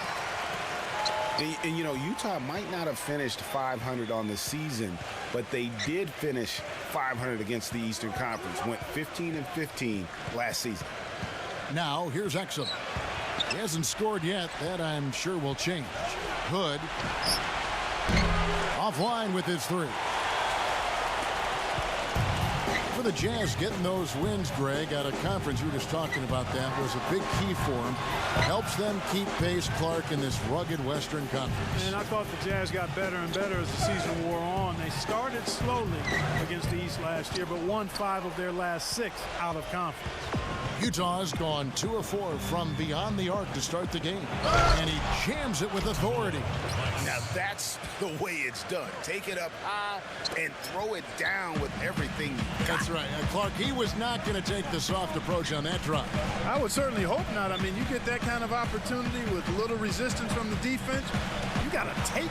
And, you know, Utah might not have finished 500 on the season, but they did finish 500 against the Eastern Conference. Went 15-15 last season. Now, here's Exum. He hasn't scored yet. That, I'm sure, will change. Hood offline with his 3. For the Jazz, getting those wins, Greg, out of conference, you were just talking about that, was a big key for them. Helps them keep pace, Clark, in this rugged Western Conference. And I thought the Jazz got better and better as the season wore on. They started slowly against the East last year, but won 5 of their last 6 out of conference. Utah's gone 2 of 4 from beyond the arc to start the game. And he jams it with authority. Now that's the way it's done. Take it up high and throw it down with everything you got. That's right. Clark, he was not going to take the soft approach on that drive. I would certainly hope not. I mean, you get that kind of opportunity with little resistance from the defense, you got to take it.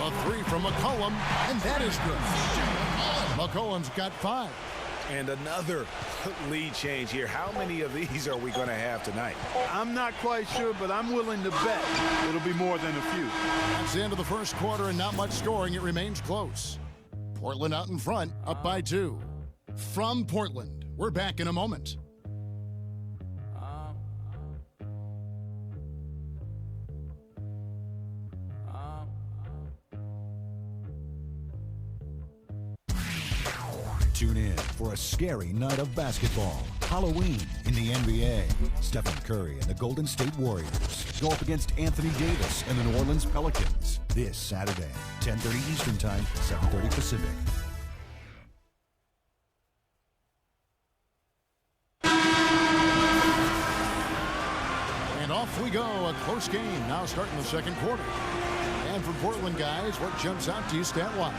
A 3 from McCollum, and that is good. McCollum's got 5. And another lead change here. How many of these are we going to have tonight? I'm not quite sure, but I'm willing to bet it'll be more than a few. That's the end of the first quarter and not much scoring. It remains close. Portland out in front, up by 2. From Portland, we're back in a moment. Tune in for a scary night of basketball. Halloween in the NBA. Stephen Curry and the Golden State Warriors go up against Anthony Davis and the New Orleans Pelicans this Saturday, 10:30 Eastern Time, 7:30 Pacific. And off we go. A close game now starting the second quarter. And for Portland guys, what jumps out to you stat-wise?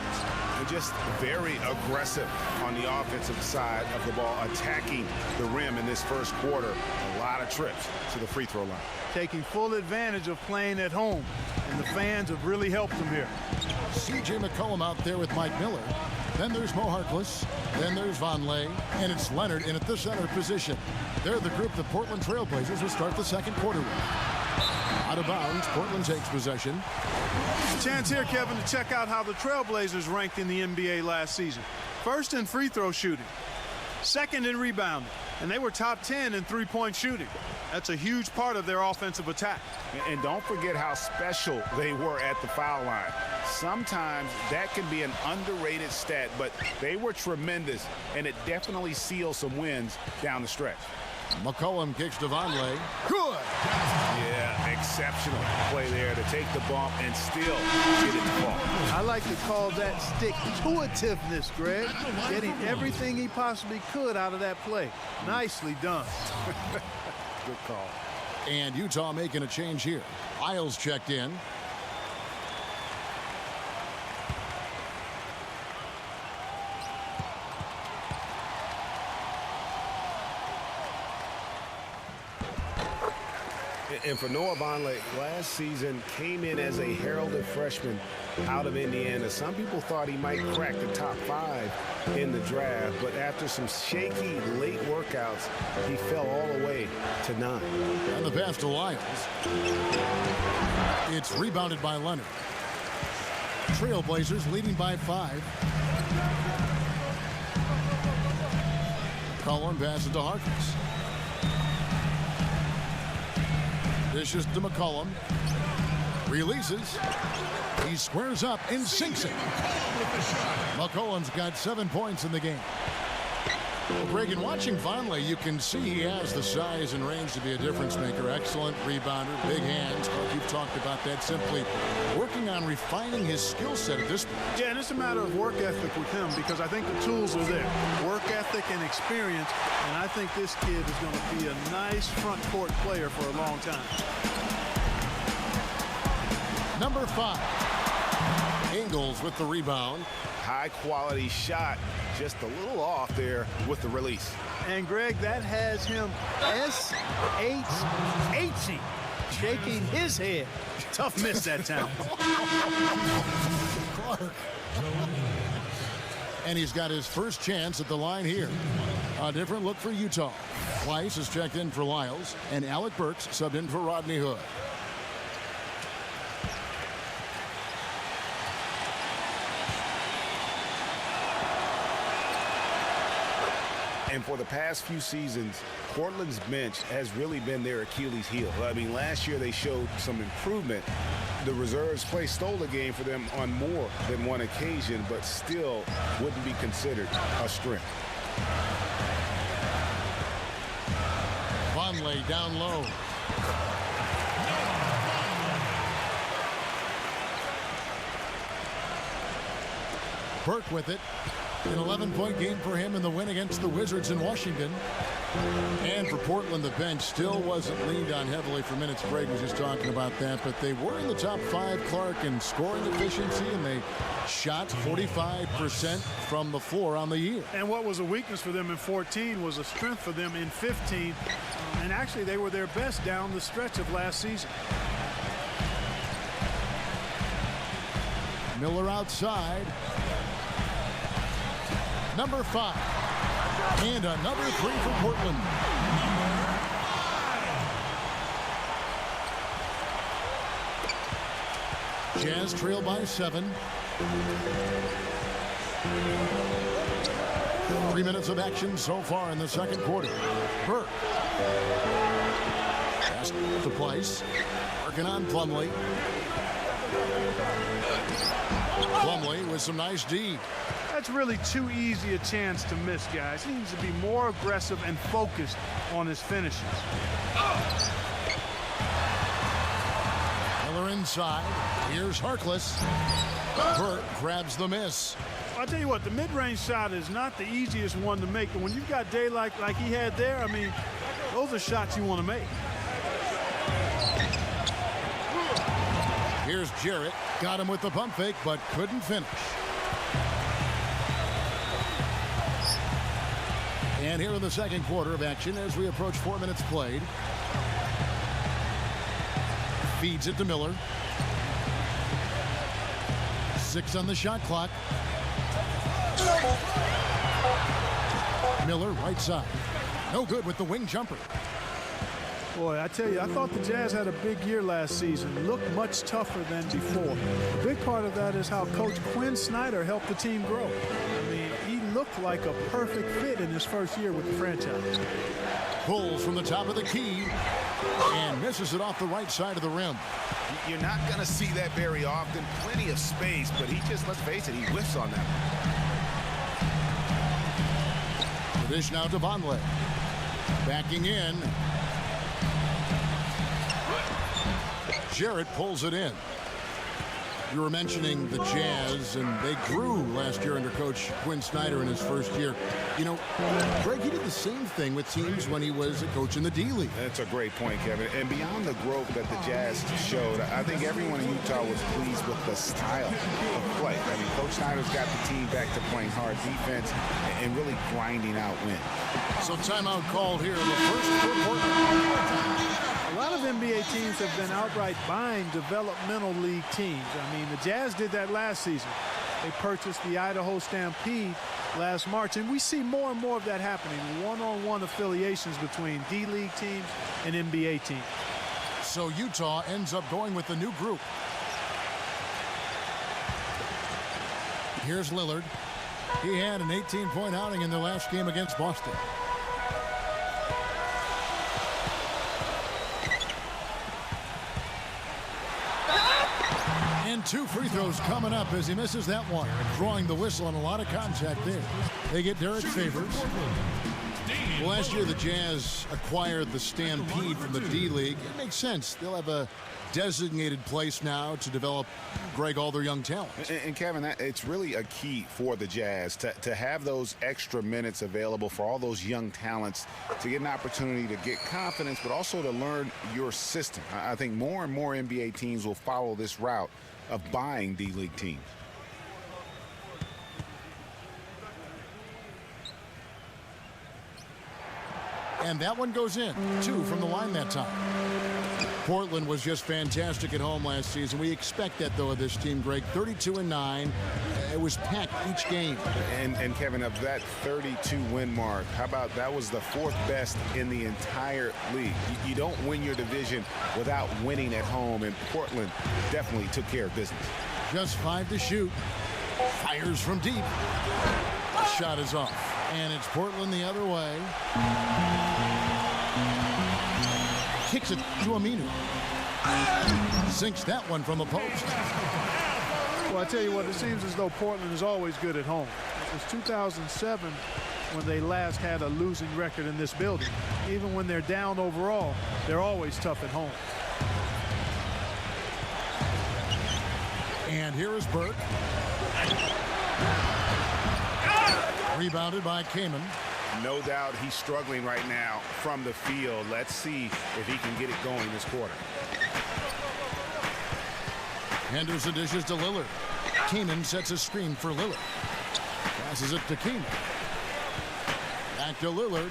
They're just very aggressive on the offensive side of the ball, attacking the rim in this first quarter. A lot of trips to the free throw line. Taking full advantage of playing at home, and the fans have really helped them here. C.J. McCollum out there with Mike Miller. Then there's Mo Harkless. Then there's Vonleh. And it's Leonard in at the center position. They're the group the Portland Trailblazers will start the second quarter with. Out of bounds, Portland takes possession. Chance here, Kevin, to check out how the Trailblazers ranked in the NBA last season. First in free throw shooting, second in rebounding, and they were top 10 in three-point shooting. That's a huge part of their offensive attack. And don't forget how special they were at the foul line. Sometimes that can be an underrated stat, but they were tremendous, and it definitely sealed some wins down the stretch. McCollum kicks to Vonleh. Good! Yeah, exceptional play there to take the bump and still get it to fall. I like to call that stick-to-itiveness, Greg. Getting everything he possibly could out of that play. Nicely done. Good call. And Utah making a change here. Isles checked in. And for Noah Vonleh, last season came in as a heralded freshman out of Indiana. Some people thought he might crack the top 5 in the draft, but after some shaky late workouts, he fell all the way to 9. And the pass to Lyles. It's rebounded by Leonard. Trailblazers leading by 5. Cullen passes to Harkless. Dishes to McCollum. Releases. He squares up and sinks it. McCollum's got 7 points in the game. Well, Greg, in watching Vonleh, you can see he has the size and range to be a difference maker. Excellent rebounder, big hands. Like you've talked about that, simply working on refining his skill set at this point. Yeah, and it's a matter of work ethic with him because I think the tools are there. Work ethic and experience, and I think this kid is going to be a nice front court player for a long time. Number 5. Ingles with the rebound. High quality shot, just a little off there with the release. And Greg, that has him S-H-H-ing, shaking his head. Tough miss that time. Clark. And he's got his first chance at the line here. A different look for Utah. Weiss is checked in for Lyles, and Alec Burks subbed in for Rodney Hood. And for the past few seasons, Portland's bench has really been their Achilles heel. I mean, last year they showed some improvement. The reserves play stole the game for them on more than one occasion, but still wouldn't be considered a strength. Vonleh down low. Burke with it. An 11-point game for him in the win against the Wizards in Washington. And for Portland, the bench still wasn't leaned on heavily for minutes. Greg was just talking about that, but they were in the top 5, Clark, in scoring efficiency, and they shot 45% from the floor on the year. And what was a weakness for them in 14 was a strength for them in 15. And actually, they were their best down the stretch of last season. Miller outside. Number 5. And another 3 for Portland. Jazz trail by 7. 3 minutes of action so far in the second quarter. Burke. Pass to Place. Working on Plumlee. Plumlee with some nice D. That's really too easy a chance to miss, guys. He needs to be more aggressive and focused on his finishes. Miller inside. Here's Harkless. Burke grabs the miss. I'll tell you what, the mid-range shot is not the easiest one to make, but when you've got daylight like he had there, I mean, those are shots you want to make. Here's Jarrett. Got him with the pump fake, but couldn't finish. And here in the second quarter of action as we approach 4 minutes played. Feeds it to Miller. 6 on the shot clock. Miller right side. No good with the wing jumper. Boy, I tell you, I thought the Jazz had a big year last season. Looked much tougher than before. A big part of that is how Coach Quinn Snyder helped the team grow. I mean, he looked like a perfect fit in his first year with the franchise. Pulls from the top of the key and misses it off the right side of the rim. You're not going to see that very often. Plenty of space, but he just, let's face it, he whiffs on that. The dish now to Vonleh. Backing in. Jarrett pulls it in. You were mentioning the Jazz, and they grew last year under Coach Quinn Snyder in his first year. You know, Greg, he did the same thing with teams when he was a coach in the D-League. That's a great point, Kevin. And beyond the growth that the Jazz showed, I think everyone in Utah was pleased with the style of play. I mean, Coach Snyder's got the team back to playing hard defense and really grinding out wins. So timeout called here in the first quarter. A lot of NBA teams have been outright buying developmental league teams. I mean, the Jazz did that last season. They purchased the Idaho Stampede last March, and we see more and more of that happening. One-on-one affiliations between D-League teams and NBA teams. So Utah ends up going with the new group. Here's Lillard. He had an 18-point outing in the last game against Boston. And 2 free throws coming up as he misses that one. Drawing the whistle on a lot of contact there. They get Derek Favors. Well, last year the Jazz acquired the Stampede from the D-League. It makes sense. They'll have a designated place now to develop, Greg, all their young talent. And Kevin, it's really a key for the Jazz to have those extra minutes available for all those young talents to get an opportunity to get confidence, but also to learn your system. I think more and more NBA teams will follow this route of buying D-League teams. And that one goes in. 2 from the line that time. Portland was just fantastic at home last season. We expect that, though, of this team, Greg. 32-9. It was packed each game. And Kevin, of that 32-win mark, how about that was the 4th best in the entire league? You don't win your division without winning at home, and Portland definitely took care of business. Just 5 to shoot. Fires from deep. Shot is off. And it's Portland the other way. Kicks it to Aminu. Sinks that one from the post. Well, I tell you what, it seems as though Portland is always good at home. It was 2007 when they last had a losing record in this building. Even when they're down overall, they're always tough at home. And here is Burke. Rebounded by Kamen. No doubt he's struggling right now from the field. Let's see if he can get it going this quarter. Henderson dishes to Lillard. Kamen sets a screen for Lillard. Passes it to Kamen. Back to Lillard.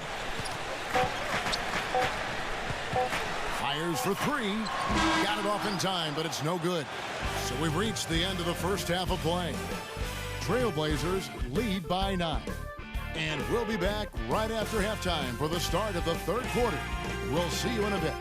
Fires for three. Got it off in time, but it's no good. So we've reached the end of the first half of play. Trailblazers lead by 9. And we'll be back right after halftime for the start of the third quarter. We'll see you in a bit.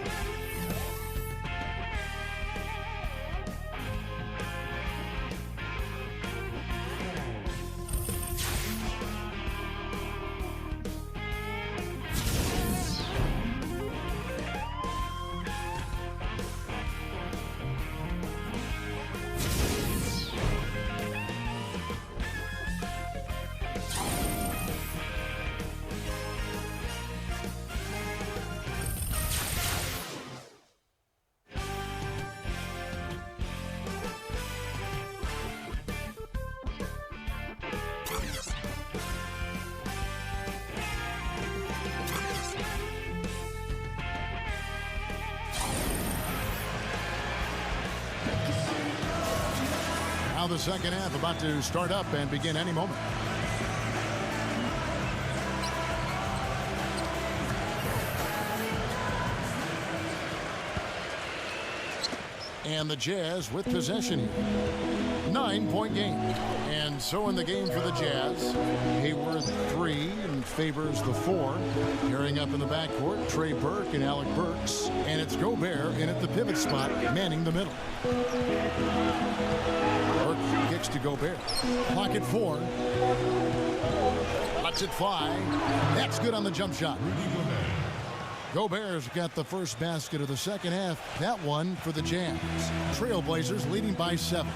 Now the second half about to start up and begin any moment. And the Jazz with possession here. 9-point game. And so in the game for the Jazz, Hayward 3 and Favors the 4. Pairing up in the backcourt, Trey Burke and Alec Burks. And it's Gobert in at the pivot spot, manning the middle. Burke kicks to Gobert. Clock at 4. Lets it fly. That's good on the jump shot. Gobert's got the first basket of the second half. That one for the Jazz. Trailblazers leading by 7.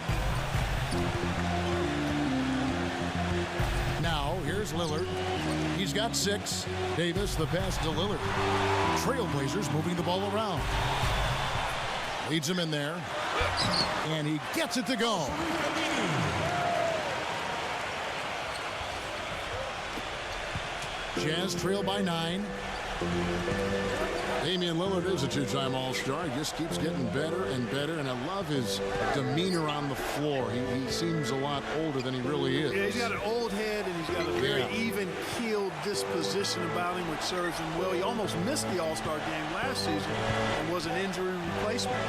Now, here's Lillard. He's got 6. Davis, the pass to Lillard. Trailblazers moving the ball around. Leads him in there. And he gets it to go. Jazz trail by 9. Damian Lillard is a two-time All-Star. He just keeps getting better and better, and I love his demeanor on the floor. He seems a lot older than he really is. Yeah, he's got an old head, and he's got a very even-keeled disposition about him, which serves him well. He almost missed the All-Star game last season and was an injury replacement.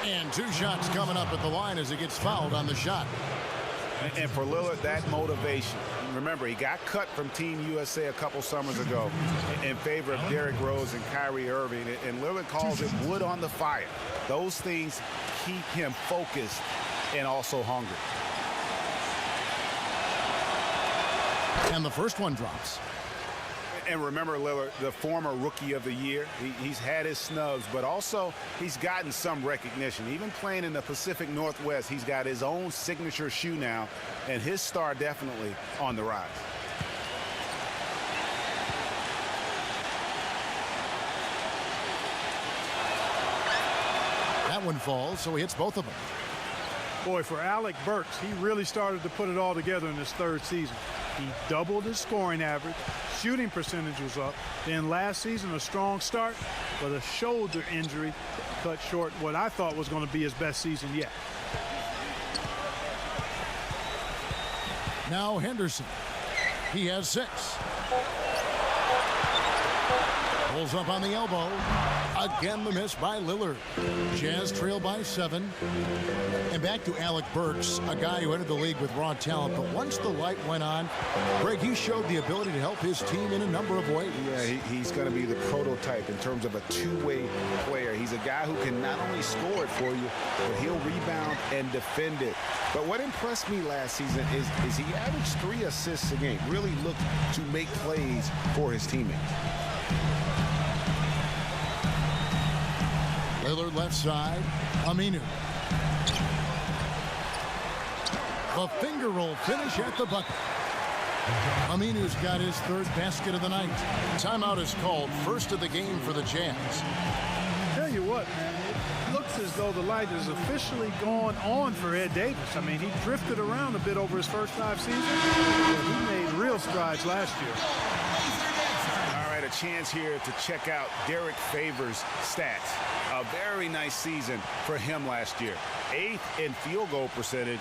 And 2 shots coming up at the line as he gets fouled on the shot. And for Lillard, that motivation. Remember, he got cut from Team USA a couple summers ago in favor of Derrick Rose and Kyrie Irving. And Lillard calls it wood on the fire. Those things keep him focused and also hungry. And the first one drops. And remember, Lillard, the former Rookie of the Year, he's had his snubs, but also he's gotten some recognition. Even playing in the Pacific Northwest, he's got his own signature shoe now, and his star definitely on the rise. That one falls, so he hits both of them. Boy, for Alec Burks, he really started to put it all together in his third season. He doubled his scoring average, shooting percentage was up. Then last season, a strong start, but a shoulder injury cut short what I thought was going to be his best season yet. Now Henderson. He has 6. Pulls up on the elbow. Again, the miss by Lillard. Jazz trail by 7. And back to Alec Burks, a guy who entered the league with raw talent. But once the light went on, Greg, he showed the ability to help his team in a number of ways. Yeah, he's going to be the prototype in terms of a two-way player. He's a guy who can not only score it for you, but he'll rebound and defend it. But what impressed me last season is he averaged 3 assists a game. Really looked to make plays for his teammates. Lillard left side. Aminu. The finger roll finish at the bucket. Aminu's got his 3rd basket of the night. Timeout is called, first of the game for the Jazz. Tell you what, man, it looks as though the light has officially gone on for Ed Davis. I mean, he drifted around a bit over his first 5 seasons, but he made real strides last year. All right, a chance here to check out Derek Favors' stats. A very nice season for him last year. 8th in field goal percentage,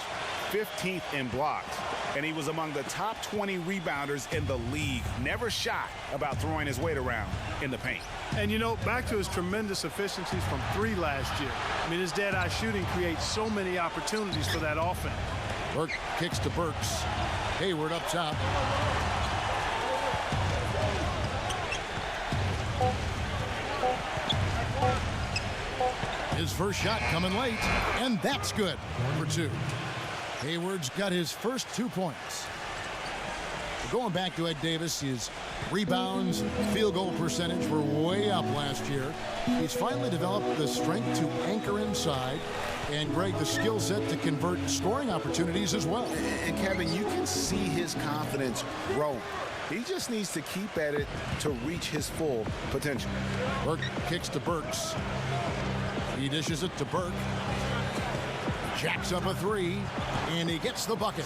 15th in blocks. And he was among the top 20 rebounders in the league. Never shy about throwing his weight around in the paint. And, you know, back to his tremendous efficiencies from 3 last year. I mean, his dead-eye shooting creates so many opportunities for that offense. Burke kicks to Burks. Hayward up top. His first shot coming late, and that's good for 2. Hayward's got his first 2 points. Going back to Ed Davis, his rebounds, field goal percentage were way up last year. He's finally developed the strength to anchor inside, and Greg, the skill set to convert scoring opportunities as well. And Kevin, you can see his confidence grow. He just needs to keep at it to reach his full potential. Burke kicks to Burks. He dishes it to Burke. Jacks up a 3, and he gets the bucket.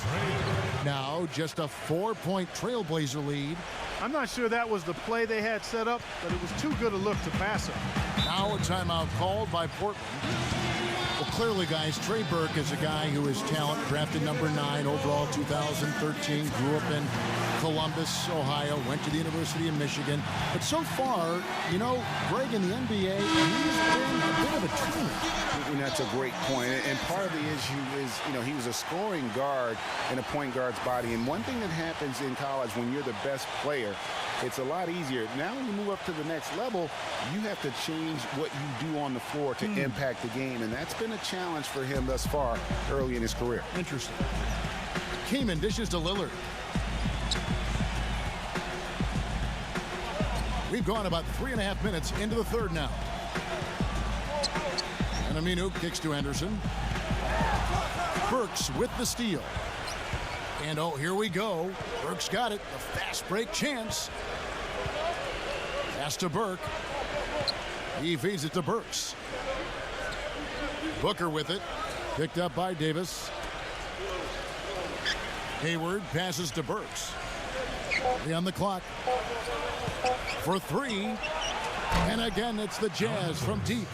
Now just a 4-point Trailblazer lead. I'm not sure that was the play they had set up, but it was too good a look to pass up. Now a timeout called by Portland. Well, clearly, guys, Trey Burke is a guy who is talent, drafted number 9 overall 2013, grew up in Columbus, Ohio, went to the University of Michigan. But so far, you know, Greg, in the NBA, he's been a bit of a tweener. And that's a great point. And part of the issue is, you know, he was a scoring guard in a point guard's body. And one thing that happens in college when you're the best player, it's a lot easier. Now when you move up to the next level, you have to change what you do on the floor to impact the game. And that's been a challenge for him thus far early in his career. Interesting. Kaman dishes to Lillard. We've gone about 3.5 minutes into the third now. And Aminu kicks to Anderson. Burks with the steal. And oh, here we go. Burks got it. A fast break chance. Pass to Burke. He feeds it to Burks. Booker with it. Picked up by Davis. Hayward passes to Burks. On the clock. For 3. And again, it's the Jazz from deep.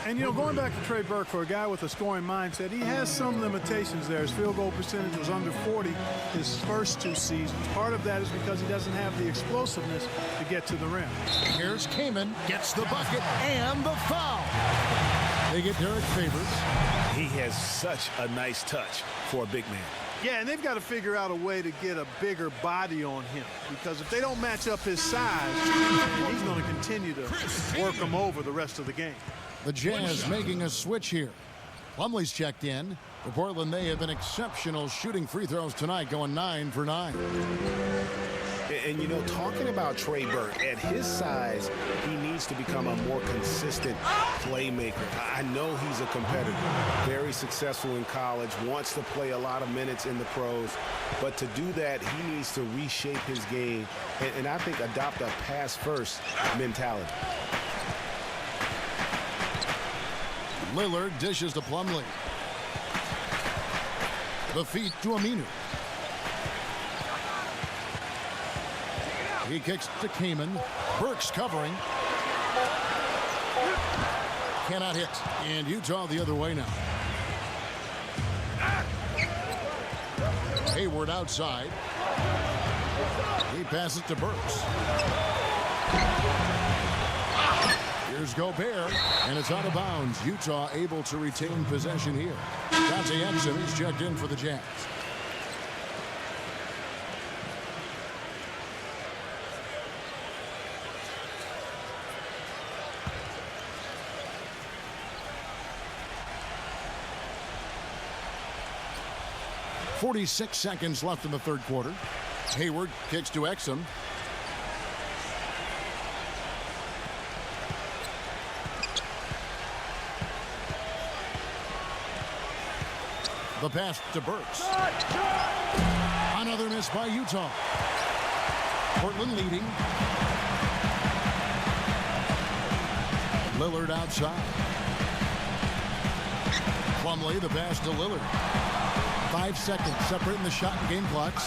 And, you know, going back to Trey Burke, for a guy with a scoring mindset, he has some limitations there. His field goal percentage was under 40 his first 2 seasons. Part of that is because he doesn't have the explosiveness to get to the rim. Here's Kaman, gets the bucket and the foul. They get Derek Favors. He has such a nice touch for a big man. Yeah, and they've got to figure out a way to get a bigger body on him, because if they don't match up his size, he's going to continue to work him over the rest of the game. The Jazz making a switch here. Plumlee's checked in. For Portland, they have been exceptional shooting free throws tonight, going 9 for 9. And, you know, talking about Trey Burke, at his size, he needs to become a more consistent playmaker. I know he's a competitor, very successful in college, wants to play a lot of minutes in the pros. But to do that, he needs to reshape his game and I think adopt a pass-first mentality. Lillard dishes to Plumlee. The feet to Aminu. He kicks to Kaman. Burks covering. Cannot hit. And Utah the other way now. Hayward outside. He passes to Burks. Here's Gobert, and it's out of bounds. Utah able to retain possession here. Dante Exum is checked in for the Jazz. .46 seconds left in the third quarter. Hayward kicks to Exum. The pass to Burks. Another miss by Utah. Portland leading. Lillard outside. Plumlee, the pass to Lillard. 5 seconds separating the shot and game clocks.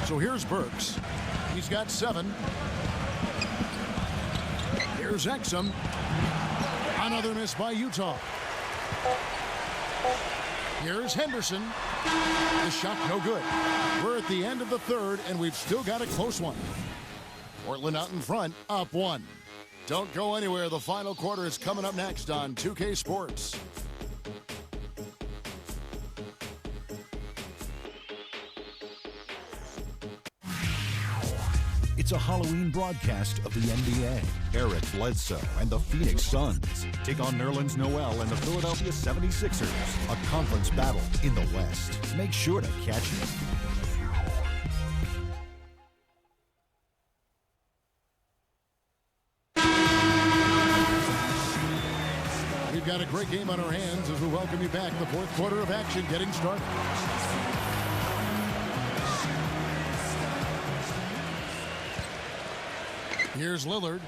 So here's Burks. He's got 7. Here's Exum. Another miss by Utah. Here's Henderson. The shot no good. We're at the end of the third, and we've still got a close one. Portland out in front, up 1. Don't go anywhere. The final quarter is coming up next on 2K Sports. It's a Halloween broadcast of the NBA. Eric Bledsoe and the Phoenix Suns take on Nerlens Noel and the Philadelphia 76ers. A conference battle in the West. Make sure to catch it. We've got a great game on our hands as we welcome you back. The fourth quarter of action getting started. Here's Lillard.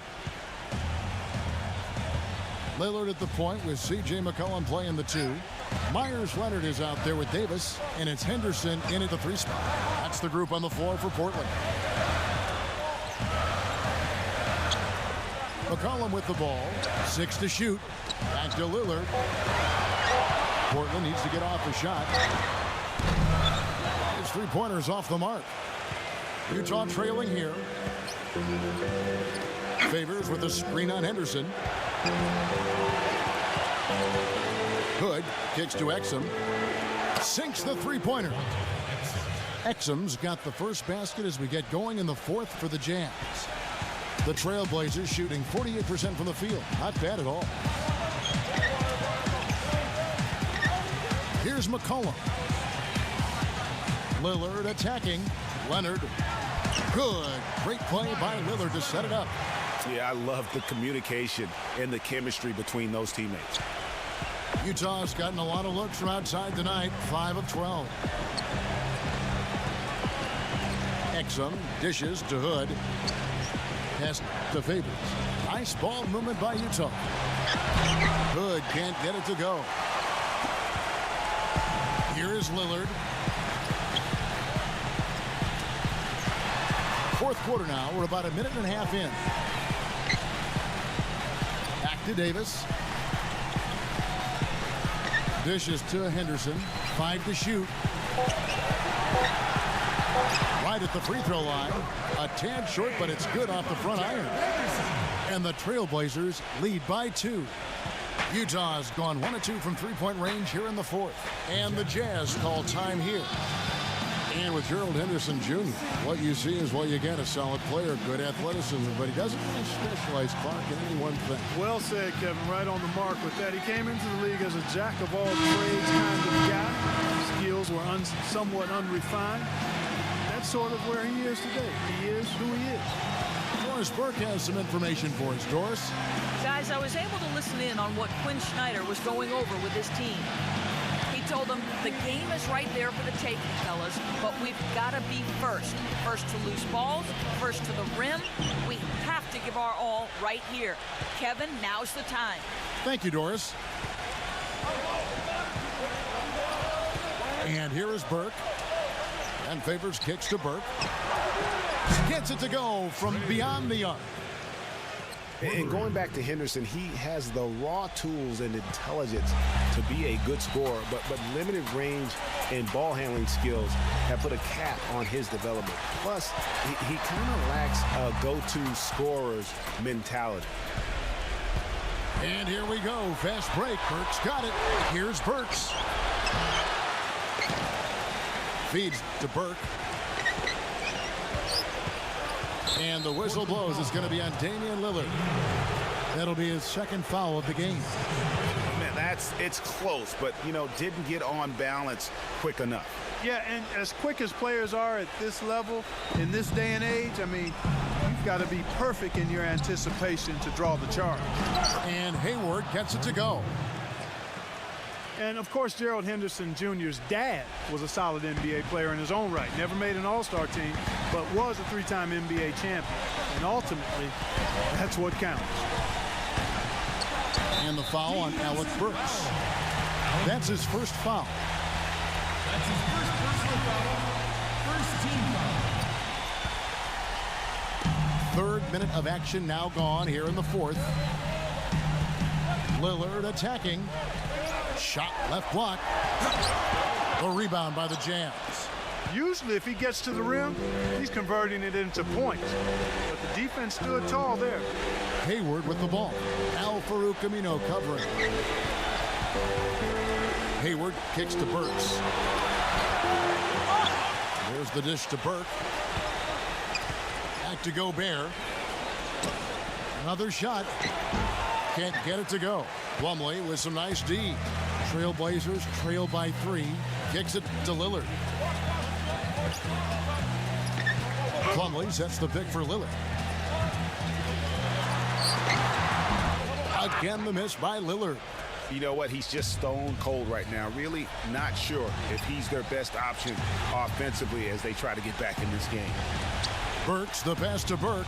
Lillard at the point with C.J. McCollum playing the 2. Myers Leonard is out there with Davis, and it's Henderson in at the 3 spot. That's the group on the floor for Portland. McCollum with the ball. 6 to shoot. Back to Lillard. Portland needs to get off a shot. His 3-pointers off the mark. Utah trailing here. Favors with a screen on Henderson. Hood kicks to Exum. Sinks the 3-pointer. Exum's got the first basket as we get going in the fourth for the Jazz. The Trailblazers shooting 48% from the field. Not bad at all. Here's McCollum. Lillard attacking. Leonard. Good. Great play by Lillard to set it up. Yeah, I love the communication and the chemistry between those teammates. Utah's gotten a lot of looks from outside tonight. 5 of 12. Exum dishes to Hood. Pass to Favors. Nice ball movement by Utah. Hood can't get it to go. Here is Lillard. Fourth quarter now. We're about a minute and a half in. Back to Davis. Dishes to Henderson. 5 to shoot. Right at the free throw line. A tad short, but it's good off the front iron. And the Trailblazers lead by 2. Utah's gone 1 of 2 from 3-point range here in the fourth. And the Jazz call time here. And with Gerald Henderson Jr., what you see is what you get. A solid player, good athleticism, but he doesn't really specialize, Clark, in any one thing. Well said, Kevin. Right on the mark with that. He came into the league as a jack-of-all-trades kind of guy. Skills were somewhat unrefined. That's sort of where he is today. He is who he is. Doris Burke has some information for us. Doris? Guys, I was able to listen in on what Quinn Snyder was going over with his team. He told them the game is right there for the taking, fellas, but we've got to be first. First to loose balls, first to the rim. We have to give our all right here. Kevin, now's the time. Thank you, Doris. And here is Burke. And Favors kicks to Burke. Gets it to go from beyond the arc. And going back to Henderson, he has the raw tools and intelligence to be a good scorer, but limited range and ball handling skills have put a cap on his development. Plus, he kind of lacks a go-to scorer's mentality. And here we go. Fast break. Burks got it. Here's Burks. Feeds to Burke. And the whistle blows. It's going to be on Damian Lillard. That'll be his second foul of the game. Man, it's close, but, didn't get on balance quick enough. Yeah, and as quick as players are at this level, in this day and age, I mean, you've got to be perfect in your anticipation to draw the charge. And Hayward gets it to go. And, of course, Gerald Henderson Jr.'s dad was a solid NBA player in his own right. Never made an all-star team, but was a 3-time NBA champion. And ultimately, that's what counts. And the foul on Alec Burks. That's his first foul. That's his first personal foul. First team foul. Third minute of action now gone here in the fourth. Lillard attacking. Shot left block. The rebound by the Jazz. Usually if he gets to the rim, he's converting it into points. But the defense stood tall there. Hayward with the ball. Al-Farouq Amino covering. Hayward kicks to Burks. There's the dish to Burke. Back to Gobert. Another shot. Can't get it to go. Plumlee with some nice D. Trailblazers trail by 3. Kicks it to Lillard. Plumlee sets the pick for Lillard. Again, the miss by Lillard. You know what? He's just stone cold right now. Really not sure if he's their best option offensively as they try to get back in this game. Burks, the pass to Burke.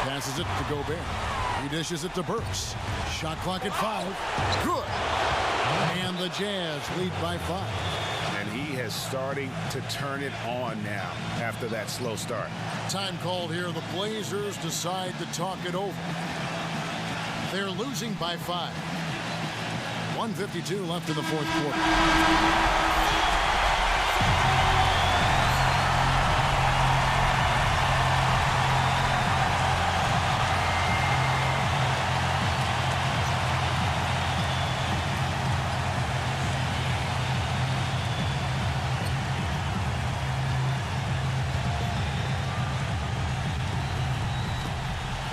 Passes it to Gobert. He dishes it to Burks. Shot clock at 5. Good. And the Jazz lead by 5. And he is starting to turn it on now after that slow start. Time called here. The Blazers decide to talk it over. They're losing by 5. 1:52 left in the fourth quarter.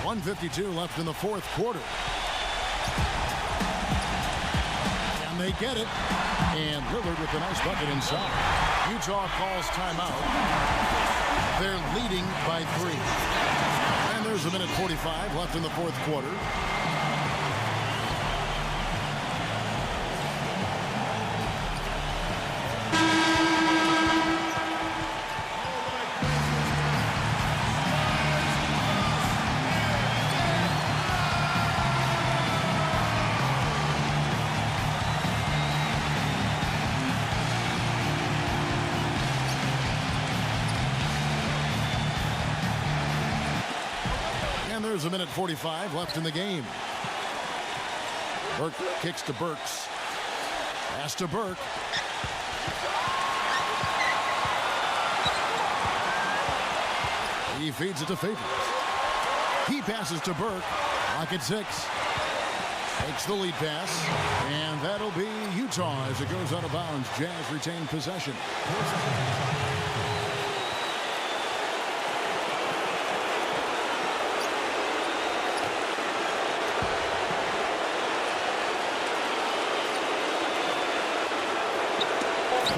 .52 left in the fourth quarter. And they get it. And Lillard with a nice bucket inside. Utah calls timeout. They're leading by 3. And there's a minute 45 left in the fourth quarter. There's a minute 45 left in the game. Burke kicks to Burks. Pass to Burke. He feeds it to Favors. He passes to Burke. Clock at 6. Takes the lead pass. And that'll be Utah as it goes out of bounds. Jazz retain possession.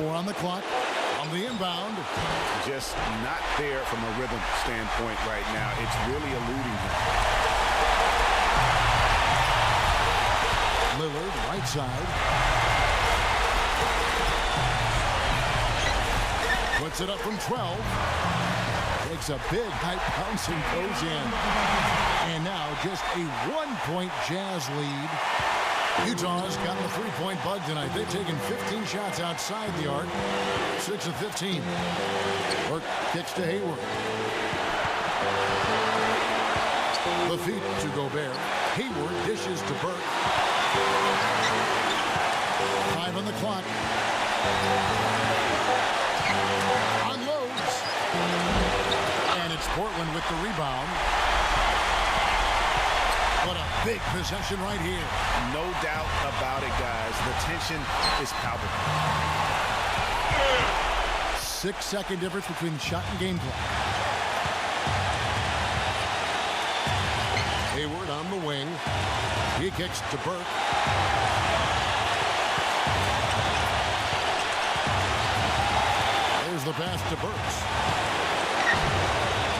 On the clock, on the inbound. Just not there from a rhythm standpoint right now. It's really eluding him. Lillard, right side. Puts it up from 12. Takes a big height bounce and goes in. And now just a 1-point Jazz lead. Utah's gotten the 3-point bug tonight. They've taken 15 shots outside the arc. 6 of 15. Burke kicks to Hayward. The feed to Gobert. Hayward dishes to Burke. 5 on the clock. Unloads. And it's Portland with the rebound. What a big possession right here. No doubt about it, guys. The tension is palpable. 6-second difference between shot and game clock. Hayward on the wing. He kicks to Burke. There's the pass to Burks.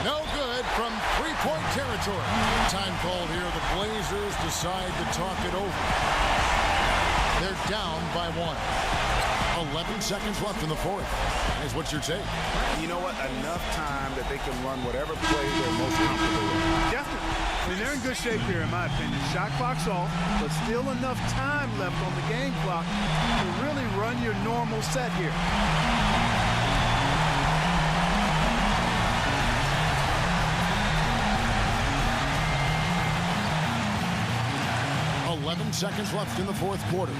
No good from 3-point territory. Time called here. The Blazers decide to talk it over. They're down by 1. A 11 seconds left in the fourth. Guys, what's your take? You know what? Enough time that they can run whatever play they're most comfortable with. Definitely. I mean, they're in good shape here, in my opinion. Shot clock's off, but still enough time left on the game clock to really run your normal set here. 11 seconds left in the fourth quarter.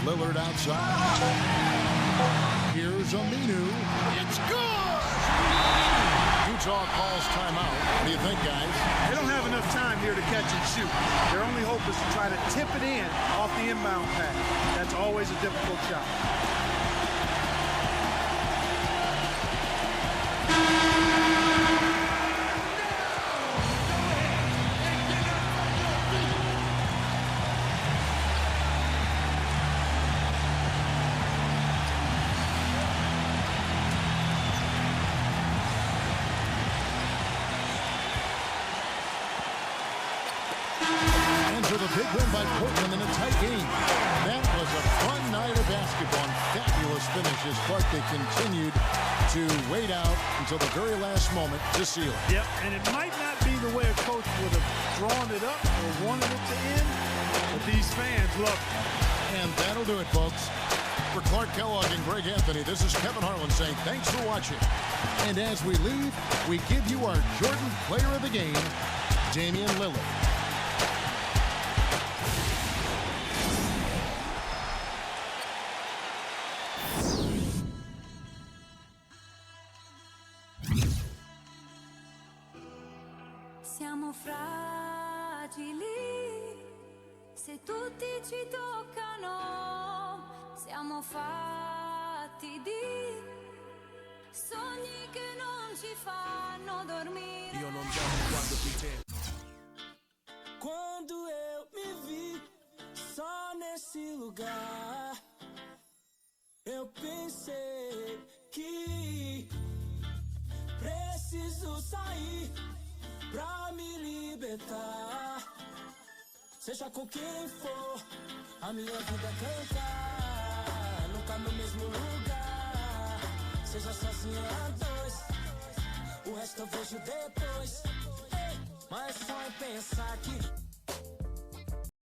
Lillard outside. Here's Aminu. It's good! Utah calls timeout. What do you think, guys? They don't have enough time here to catch and shoot. Their only hope is to try to tip it in off the inbound pass. That's always a difficult shot. With a big win by Portland in a tight game. That was a fun night of basketball and fabulous finishes, but they continued to wait out until the very last moment to seal it. Yep, and it might not be the way a coach would have drawn it up or wanted it to end, but these fans love it. And that'll do it, folks. For Clark Kellogg and Greg Anthony, this is Kevin Harlan saying thanks for watching. And as we leave, we give you our Jordan Player of the Game, Damian Lillard. Siamo fragili, se tutti ci toccano, siamo fatti di sogni che non ci fanno dormire. Io non dormo quando ti tento. Quando eu me vi só nesse lugar, eu pensei que preciso sair pra me libertar. Seja com quem for, a minha vida cantar. Nunca no mesmo lugar. Seja sozinho a dois, o resto eu vejo depois. Mas só em pensar que